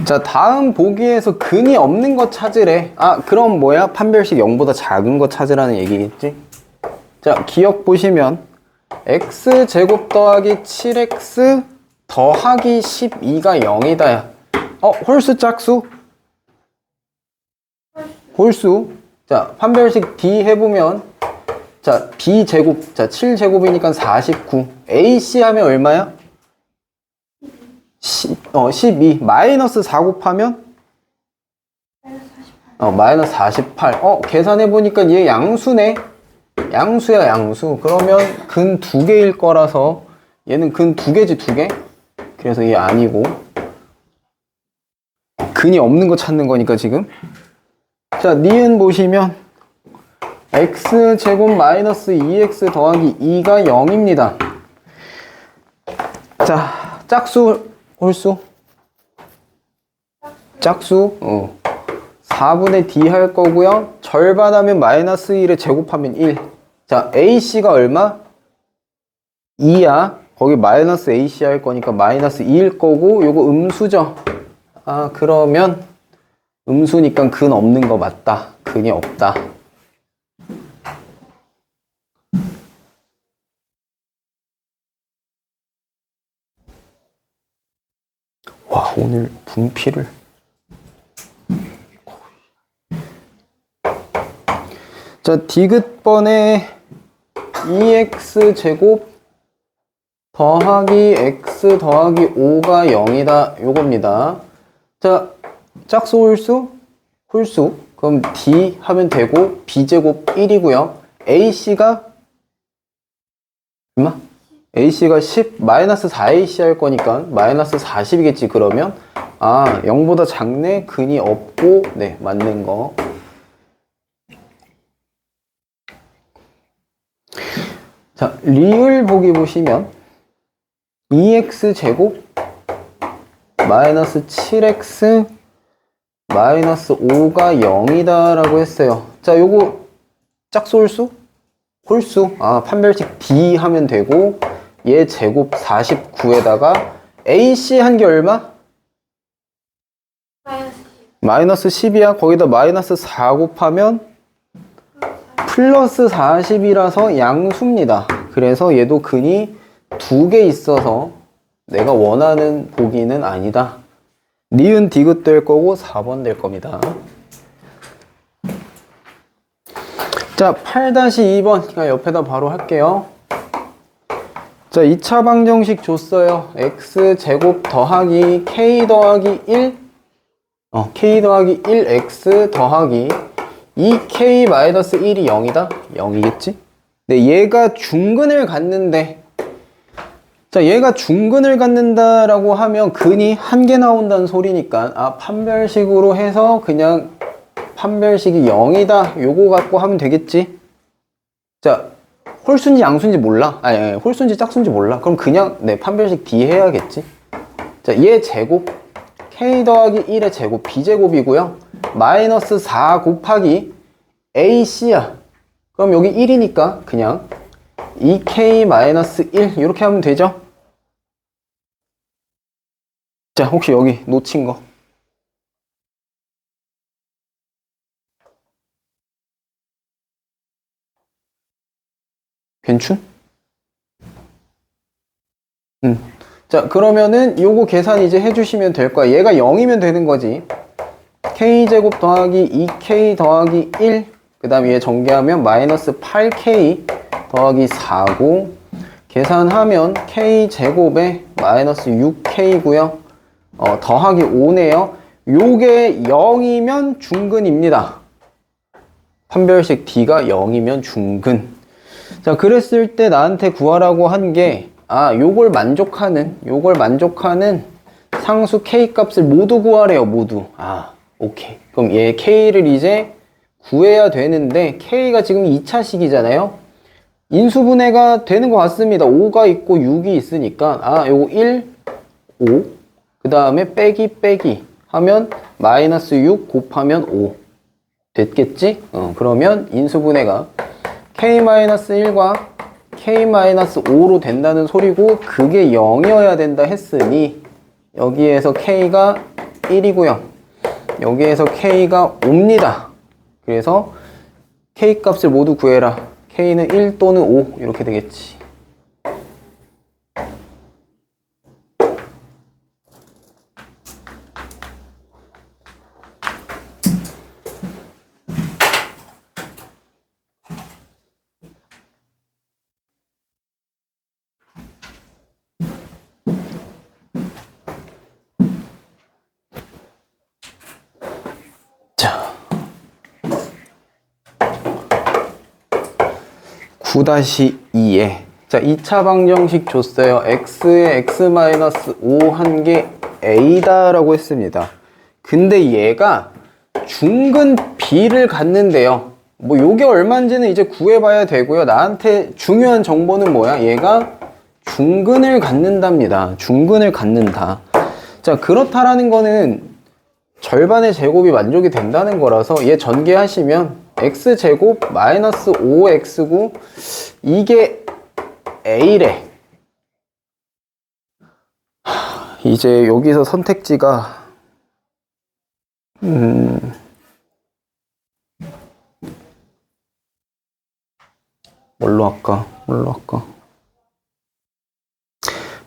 자, 다음 보기에서 근이 없는 거 찾으래. 그럼 뭐야? 판별식 0보다 작은 거 찾으라는 얘기겠지? 자, 기억 보시면 x제곱 더하기 7x 더하기 12가 0이다. 홀수 짝수? 홀수. 자, 판별식 D 해보면 자, B제곱. 자, 7제곱이니까 49. AC 하면 얼마야? 12. 마이너스 4 곱하면? 마이너스 48. 계산해보니까 얘 양수네. 양수야, 양수. 그러면 근 2개일 거라서 얘는 근 2개지, 2개? 그래서 얘 아니고. 근이 없는 거 찾는 거니까 지금. 자, 니은 보시면 x제곱 마이너스 2x 더하기 2가 0입니다. 자, 짝수, 홀수? 짝수? 4분의 D 할 거고요. 절반하면 마이너스 1에 제곱하면 1. 자, AC가 얼마? 2야. 거기 마이너스 AC 할 거니까 마이너스 2일 거고, 요거 음수죠? 그러면 음수니까 근 없는 거 맞다. 근이 없다. 와, 오늘 분필을. 자, 디귿번에 2x제곱 더하기 x 더하기 5가 0이다. 요겁니다. 자, 짝수 홀수? 홀수. 그럼 D 하면 되고 B제곱 1이고요. AC가 얼마? AC가 10 마이너스 4AC 할 거니까 마이너스 40이겠지. 그러면 0보다 작네. 근이 없고. 네, 맞는 거. 자, 리을 보기 보시면 2x제곱 마이너스 7x 마이너스 5가 0이다 라고 했어요. 자, 요거 짝수 홀수? 홀수. 판별식 D 하면 되고 얘 제곱 49에다가 AC 한 게 얼마? 마이너스 10이야. 거기다 마이너스 4 곱하면 플러스 40이라서 양수입니다. 그래서 얘도 근이 2개 있어서 내가 원하는 보기는 아니다. 니은 디귿 될 거고 4번 될 겁니다. 자, 8-2번 그냥 옆에다 바로 할게요. 자, 2차 방정식 줬어요. x제곱 더하기 k 더하기 1 k 더하기 1x 더하기 2k-1이 0이다? 0이겠지? 근데 얘가 중근을 갖는데, 자, 얘가 중근을 갖는다라고 하면 근이 한 개 나온다는 소리니까 판별식으로 해서 그냥 판별식이 0이다 요거 갖고 하면 되겠지? 자, 홀수인지 양수인지 몰라? 아니, 홀수인지 짝수인지 몰라? 그럼 그냥 판별식 D 해야겠지? 자, 얘 제곱 k 더하기 1의 제곱 b제곱이고요. 마이너스 4 곱하기 ac야. 그럼 여기 1이니까 그냥 2k-1 이렇게 하면 되죠? 자, 혹시 여기 놓친 거 괜춘? 자, 그러면은 요거 계산 이제 해주시면 될 거야. 얘가 0이면 되는 거지. k제곱 더하기 2k 더하기 1, 그 다음에 얘 전개하면 마이너스 8k 더하기 4고, 계산하면 k제곱에 마이너스 6k고요 더하기 5네요. 요게 0이면 중근입니다. 판별식 D가 0이면 중근. 자, 그랬을 때 나한테 구하라고 한 게 요걸 만족하는 상수 K 값을 모두 구하래요. 모두. 오케이. 그럼 얘 K를 이제 구해야 되는데 K가 지금 2차식이잖아요. 인수분해가 되는 것 같습니다. 5가 있고 6이 있으니까 요거 1, 5, 그 다음에 빼기 하면 마이너스 6 곱하면 5 됐겠지? 그러면 인수분해가 K-1과 K-5로 된다는 소리고, 그게 0이어야 된다 했으니 여기에서 K가 1이고요 여기에서 K가 5입니다. 그래서 K 값을 모두 구해라. K는 1 또는 5 이렇게 되겠지. 자, 9-2에 자, 2차 방정식 줬어요. x에 x-5 한 게 a다 라고 했습니다. 근데 얘가 중근 b를 갖는데요. 뭐 요게 얼마인지는 이제 구해봐야 되고요. 나한테 중요한 정보는 뭐야? 얘가 중근을 갖는답니다. 중근을 갖는다. 자, 그렇다라는 거는 절반의 제곱이 만족이 된다는 거라서 얘 전개하시면 x제곱 마이너스 5x고 이게 a래. 이제 여기서 선택지가 뭘로 할까?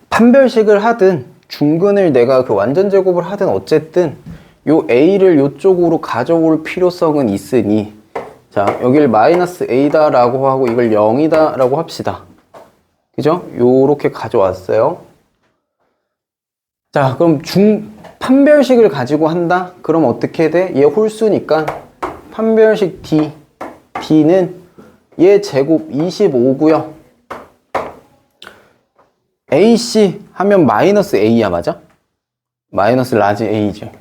판별식을 하든 중근을 내가 그 완전 제곱을 하든 어쨌든 요 a를 요쪽으로 가져올 필요성은 있으니, 자, 여길 마이너스 a다 라고 하고 이걸 0이다 라고 합시다. 그죠? 요렇게 가져왔어요. 자, 그럼 판별식을 가지고 한다? 그럼 어떻게 돼? 얘 홀수니까 판별식 D는 얘 제곱 25고요 AC 하면 마이너스 A야, 맞아? 마이너스 라지 A죠.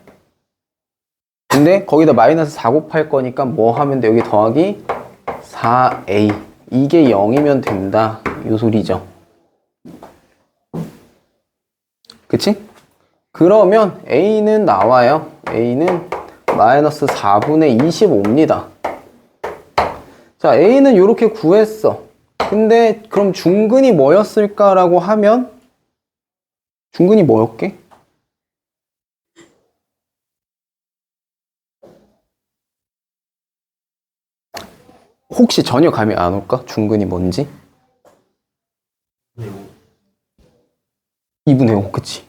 근데 거기다 마이너스 4 곱할 거니까 뭐 하면 돼? 여기 더하기 4A. 이게 0이면 된다. 요 소리죠. 그치? 그러면 A는 나와요. A는 마이너스 4분의 25입니다. 자, A는 이렇게 구했어. 근데 그럼 중근이 뭐였을까라고 하면 중근이 뭐였게? 혹시 전혀 감이 안 올까? 중근이 뭔지? 2분의 5, 그치?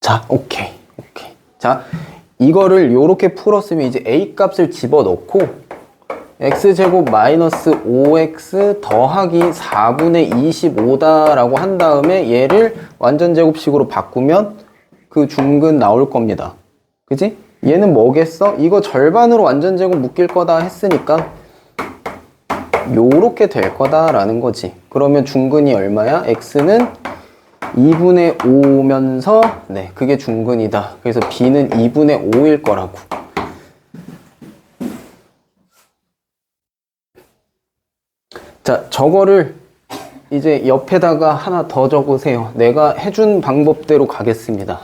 자, 오케이. 자, 이거를 요렇게 풀었으면 이제 a 값을 집어넣고 x제곱 마이너스 5x 더하기 4분의 25다라고 한 다음에 얘를 완전제곱식으로 바꾸면 그 중근 나올 겁니다. 그지? 얘는 뭐겠어? 이거 절반으로 완전제곱 묶일 거다 했으니까 요렇게 될 거다라는 거지. 그러면 중근이 얼마야? x는 2분의 5면서 네, 그게 중근이다. 그래서 b는 2분의 5일 거라고. 자, 저거를 이제 옆에다가 하나 더 적으세요. 내가 해준 방법대로 가겠습니다.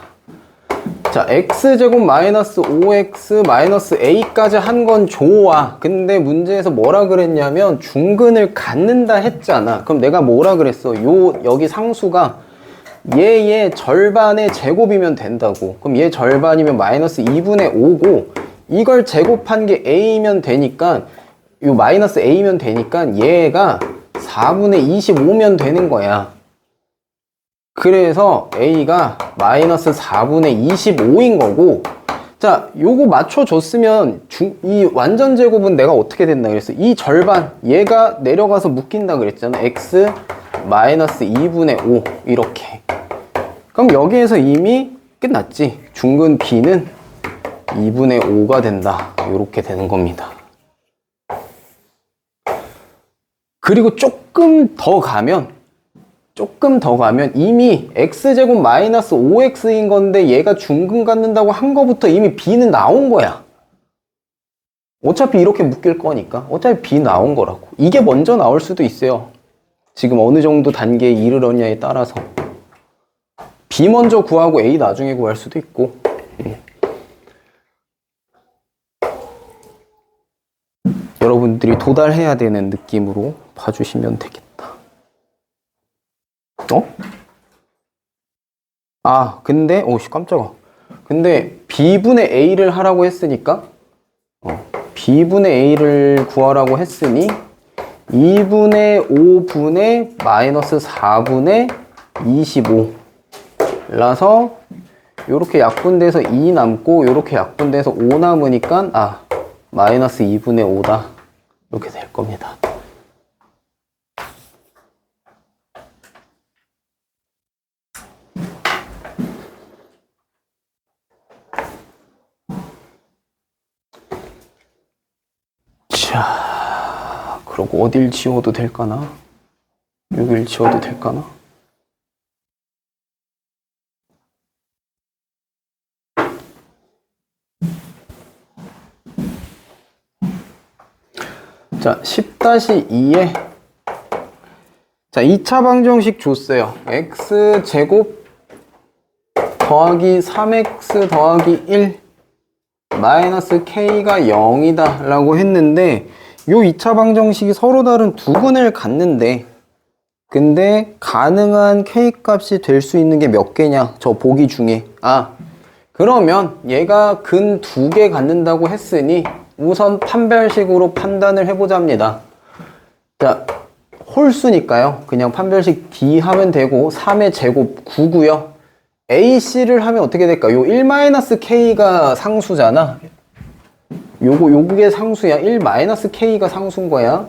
자, x제곱 마이너스 5x 마이너스 a까지 한 건 좋아. 근데 문제에서 뭐라 그랬냐면 중근을 갖는다 했잖아. 그럼 내가 뭐라 그랬어? 여기 상수가 얘의 절반의 제곱이면 된다고. 그럼 얘 절반이면 마이너스 2분의 5고 이걸 제곱한 게 a면 되니까 요 마이너스 a면 되니까 얘가 4분의 25면 되는 거야. 그래서 a가 마이너스 4분의 25인 거고, 자, 요거 맞춰줬으면 이 완전 제곱은 내가 어떻게 된다 그랬어? 이 절반 얘가 내려가서 묶인다 그랬잖아. x 마이너스 2분의 5 이렇게. 그럼 여기에서 이미 끝났지. 중근 b는 2분의 5가 된다. 이렇게 되는 겁니다. 그리고 조금 더 가면 이미 x제곱 마이너스 5x인 건데 얘가 중근 갖는다고 한 거부터 이미 b는 나온 거야. 어차피 이렇게 묶일 거니까 어차피 b 나온 거라고. 이게 먼저 나올 수도 있어요. 지금 어느 정도 단계에 이르렀냐에 따라서 b 먼저 구하고 a 나중에 구할 수도 있고. 여러분들이 도달해야 되는 느낌으로 봐주시면 되겠다. 근데 깜짝아. 근데 b분의 a를 하라고 했으니까 b분의 a를 구하라고 했으니 2분의 5분의 마이너스 4분의 25 라서 요렇게 약분돼서 2 남고 요렇게 약분돼서 5 남으니까 마이너스 2분의 5다. 이렇게 될 겁니다. 자, 그리고 어딜 지워도 될까나? 여길 지워도 될까나? 자, 10-2에 자, 2차 방정식 줬어요. x제곱 더하기 3x 더하기 1 마이너스 k가 0이다 라고 했는데 요 2차 방정식이 서로 다른 두 근을 갖는데 근데 가능한 k 값이 될 수 있는 게 몇 개냐? 저 보기 중에 그러면 얘가 근 두 개 갖는다고 했으니 우선 판별식으로 판단을 해보자입니다. 자, 홀수니까요. 그냥 판별식 D 하면 되고 3의 제곱 9고요. AC를 하면 어떻게 될까? 요 1-K가 상수잖아. 요게 상수야. 1-K가 상수인 거야.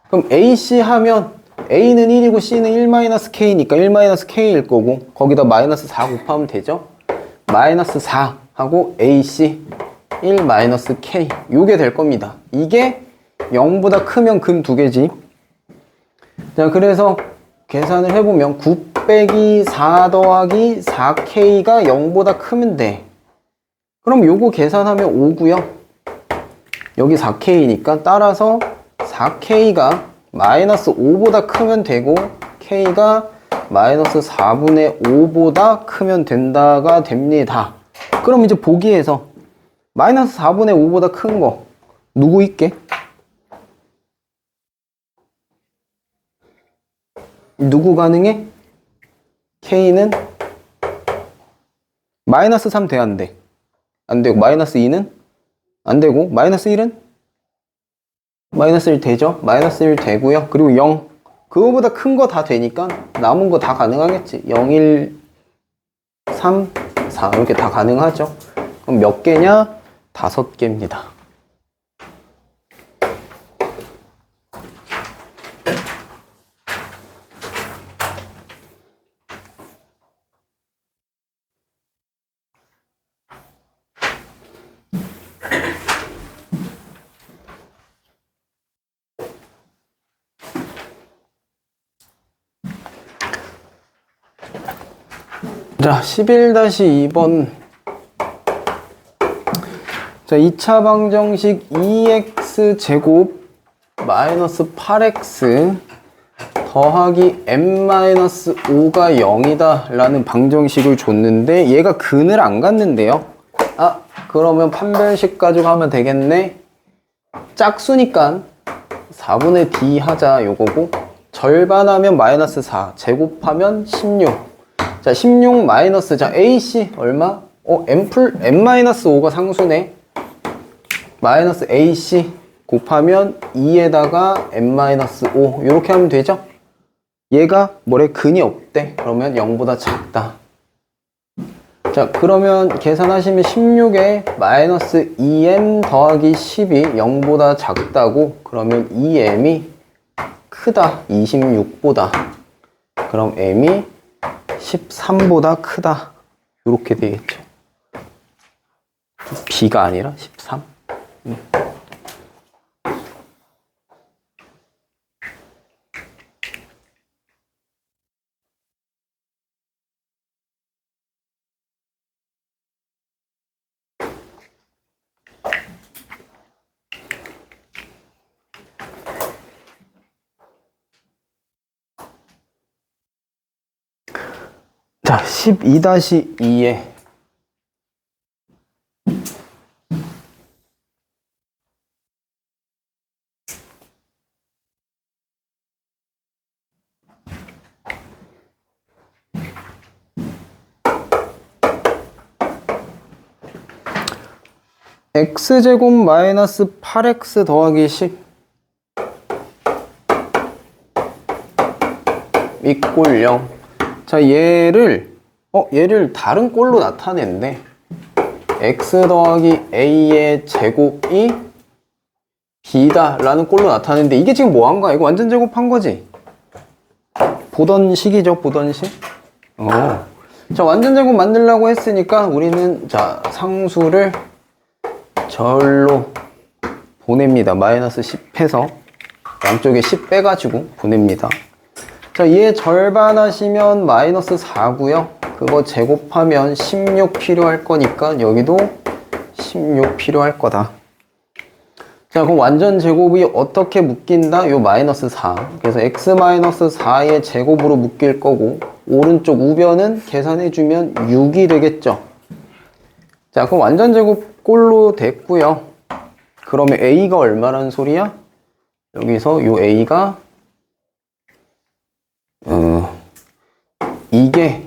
그럼 AC 하면 A는 1이고 C는 1-K니까 1-K일 거고 거기다 마이너스 4 곱하면 되죠? 마이너스 4 하고 AC 1-K 요게 될 겁니다. 이게 0보다 크면 근 두 개지. 자, 그래서 계산을 해보면 9 빼기 4 더하기 4K가 0보다 크면 돼. 그럼 요거 계산하면 5고요. 여기 4K니까 따라서 4K가 마이너스 5보다 크면 되고 K가 마이너스 4분의 5보다 크면 된다가 됩니다. 그럼 이제 보기에서 마이너스 4분의 5보다 큰 거 누구 있게? 누구 가능해? K는 마이너스 3 돼, 안 돼? 안 되고 마이너스 2는? 안 되고 마이너스 1은? 마이너스 1 되죠? 마이너스 1 되고요. 그리고 0. 그거보다 큰 거 다 되니까 남은 거 다 가능하겠지. 0, 1, 3, 4 이렇게 다 가능하죠. 그럼 몇 개냐? 5개입니다. 자, 11-2번. 자, 2차 방정식 2x 제곱 마이너스 8x 더하기 n-5가 0이다 라는 방정식을 줬는데 얘가 근을 안 갖는데요. 아, 그러면 판별식 가지고 하면 되겠네. 짝수니까 4분의 d 하자 요거고, 절반하면 마이너스 4, 제곱하면 16. 자, 16 마이너스, 자, AC 얼마? n-5가 상수네. 마이너스 AC 곱하면 2에다가 n-5 이렇게 하면 되죠? 얘가 뭐래? 근이 없대. 그러면 0보다 작다. 자, 그러면 계산하시면 16에 마이너스 2m 더하기 10이 0보다 작다고. 그러면 2m이 크다. 26보다. 그럼 m이 13보다 크다. 이렇게 되겠죠. b가 아니라 13. 자, 12-2에 x제곱 마이너스 8x 더하기 10 이꼴 0. 자, 얘를 다른 꼴로 나타낸대. x 더하기 a의 제곱이 b다 라는 꼴로 나타내는데, 이게 지금 뭐 한 거야? 이거 완전 제곱한 거지? 보던 식이죠, 보던 식. 자, 완전 제곱 만들려고 했으니까 우리는, 자, 상수를 절로 보냅니다. 마이너스 10 해서 양쪽에 10 빼가지고 보냅니다. 자, 얘 절반 하시면 마이너스 4고요. 그거 제곱하면 16 필요할 거니까 여기도 16 필요할 거다. 자, 그럼 완전 제곱이 어떻게 묶인다? 요 마이너스 4. 그래서 x-4의 제곱으로 묶일 거고, 오른쪽 우변은 계산해주면 6이 되겠죠. 자, 그럼 완전 제곱 꼴로 됐고요. 그러면 a가 얼마라는 소리야? 여기서 요 a가 이게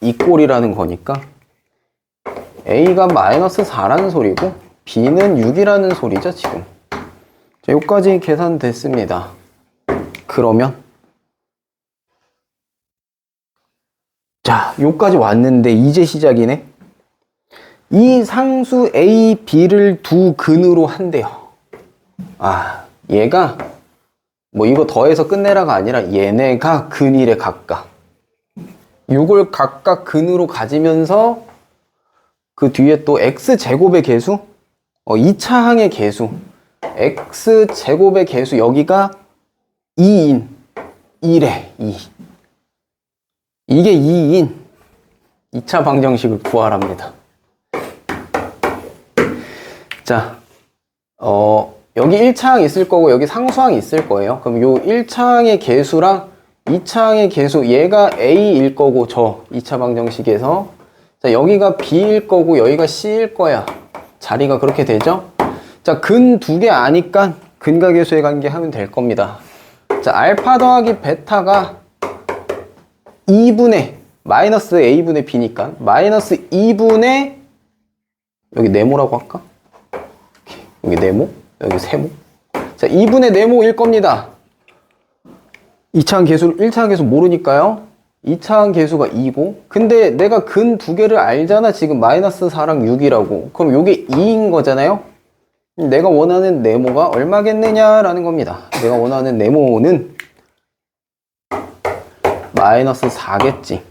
이 꼴이라는 거니까 a가 마이너스 4라는 소리고 b는 6이라는 소리죠, 지금. 자, 여기까지 계산됐습니다. 그러면 자, 여기까지 왔는데 이제 시작이네. 이 상수 a, b를 두 근으로 한대요. 아, 얘가 뭐 이거 더해서 끝내라가 아니라 얘네가 근이래, 각각. 요걸 각각 근으로 가지면서 그 뒤에 또 x제곱의 개수, 2차 항의 개수, x제곱의 개수, 여기가 2인 1에 2. 이게 2인 2차 방정식을 구하랍니다. 자, 여기 1차항 있을 거고 여기 상수항이 있을 거예요. 그럼 요 1차항의 개수랑 2차항의 개수, 얘가 a일 거고 저 2차 방정식에서, 자, 여기가 b일 거고 여기가 c일 거야. 자리가 그렇게 되죠. 자, 근 두 개 아니까 근과 계수의 관계 하면 될 겁니다. 자, 알파 더하기 베타가 2분의 마이너스 a분의 b니까 마이너스 2분의, 여기 네모라고 할까? 여기 네모, 여기 세모. 자, 2분의 네모일 겁니다. 2차항 계수, 1차항 계수 모르니까요. 2차항 계수가 2고, 근데 내가 근 두 개를 알잖아. 지금 마이너스 4랑 6이라고. 그럼 요게 2인 거잖아요. 내가 원하는 네모가 얼마겠느냐라는 겁니다. 내가 원하는 네모는 마이너스 4겠지.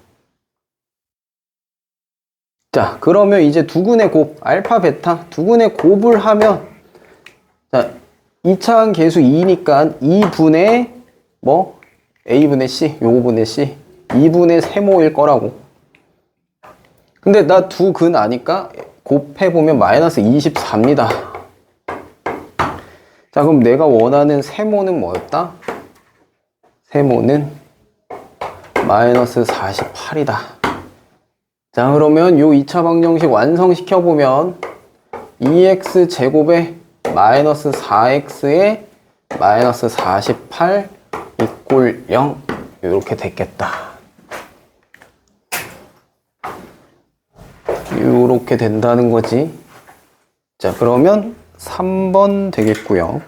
자, 그러면 이제 두근의 곱, 알파, 베타, 두근의 곱을 하면, 자, 2차항 계수 2니까 2분의, 뭐, A분의 C, 요거분의 C, 2분의 세모일 거라고. 근데 나 두 근 아니까 곱해보면 마이너스 24입니다. 자, 그럼 내가 원하는 세모는 뭐였다? 세모는 마이너스 48이다. 자, 그러면 요 2차 방정식 완성시켜보면 2x 제곱에 마이너스 4x에 마이너스 48 이꼴 0 이렇게 됐겠다. 이렇게 된다는 거지. 자, 그러면 3번 되겠고요.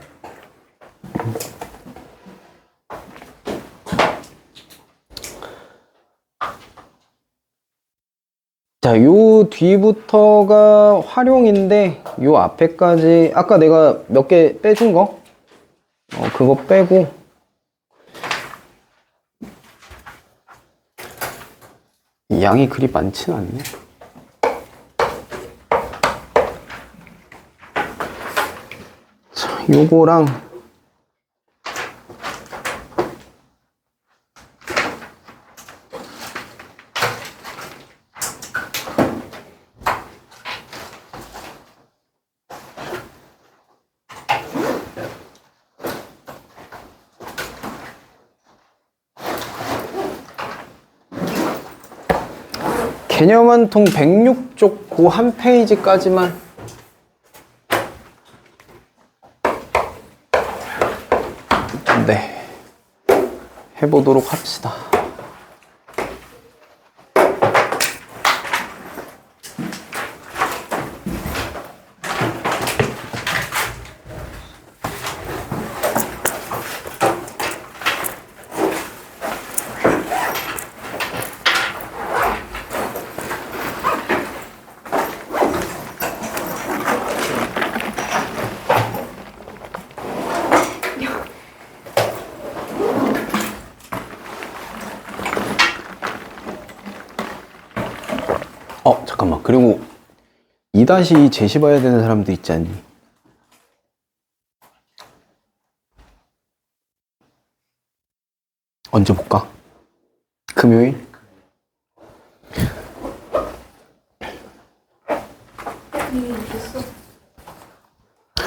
자, 요 뒤부터가 활용인데 요 앞에까지 아까 내가 몇 개 빼준 거? 그거 빼고 양이 그리 많지는 않네. 자, 요거랑 개념 한 통 106쪽 그 한 페이지까지만 네 해보도록 합시다. 잠깐만. 그리고 2-2 제시 봐야 되는 사람도 있지 않니? 언제 볼까? 금요일?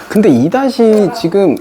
근데 2- 지금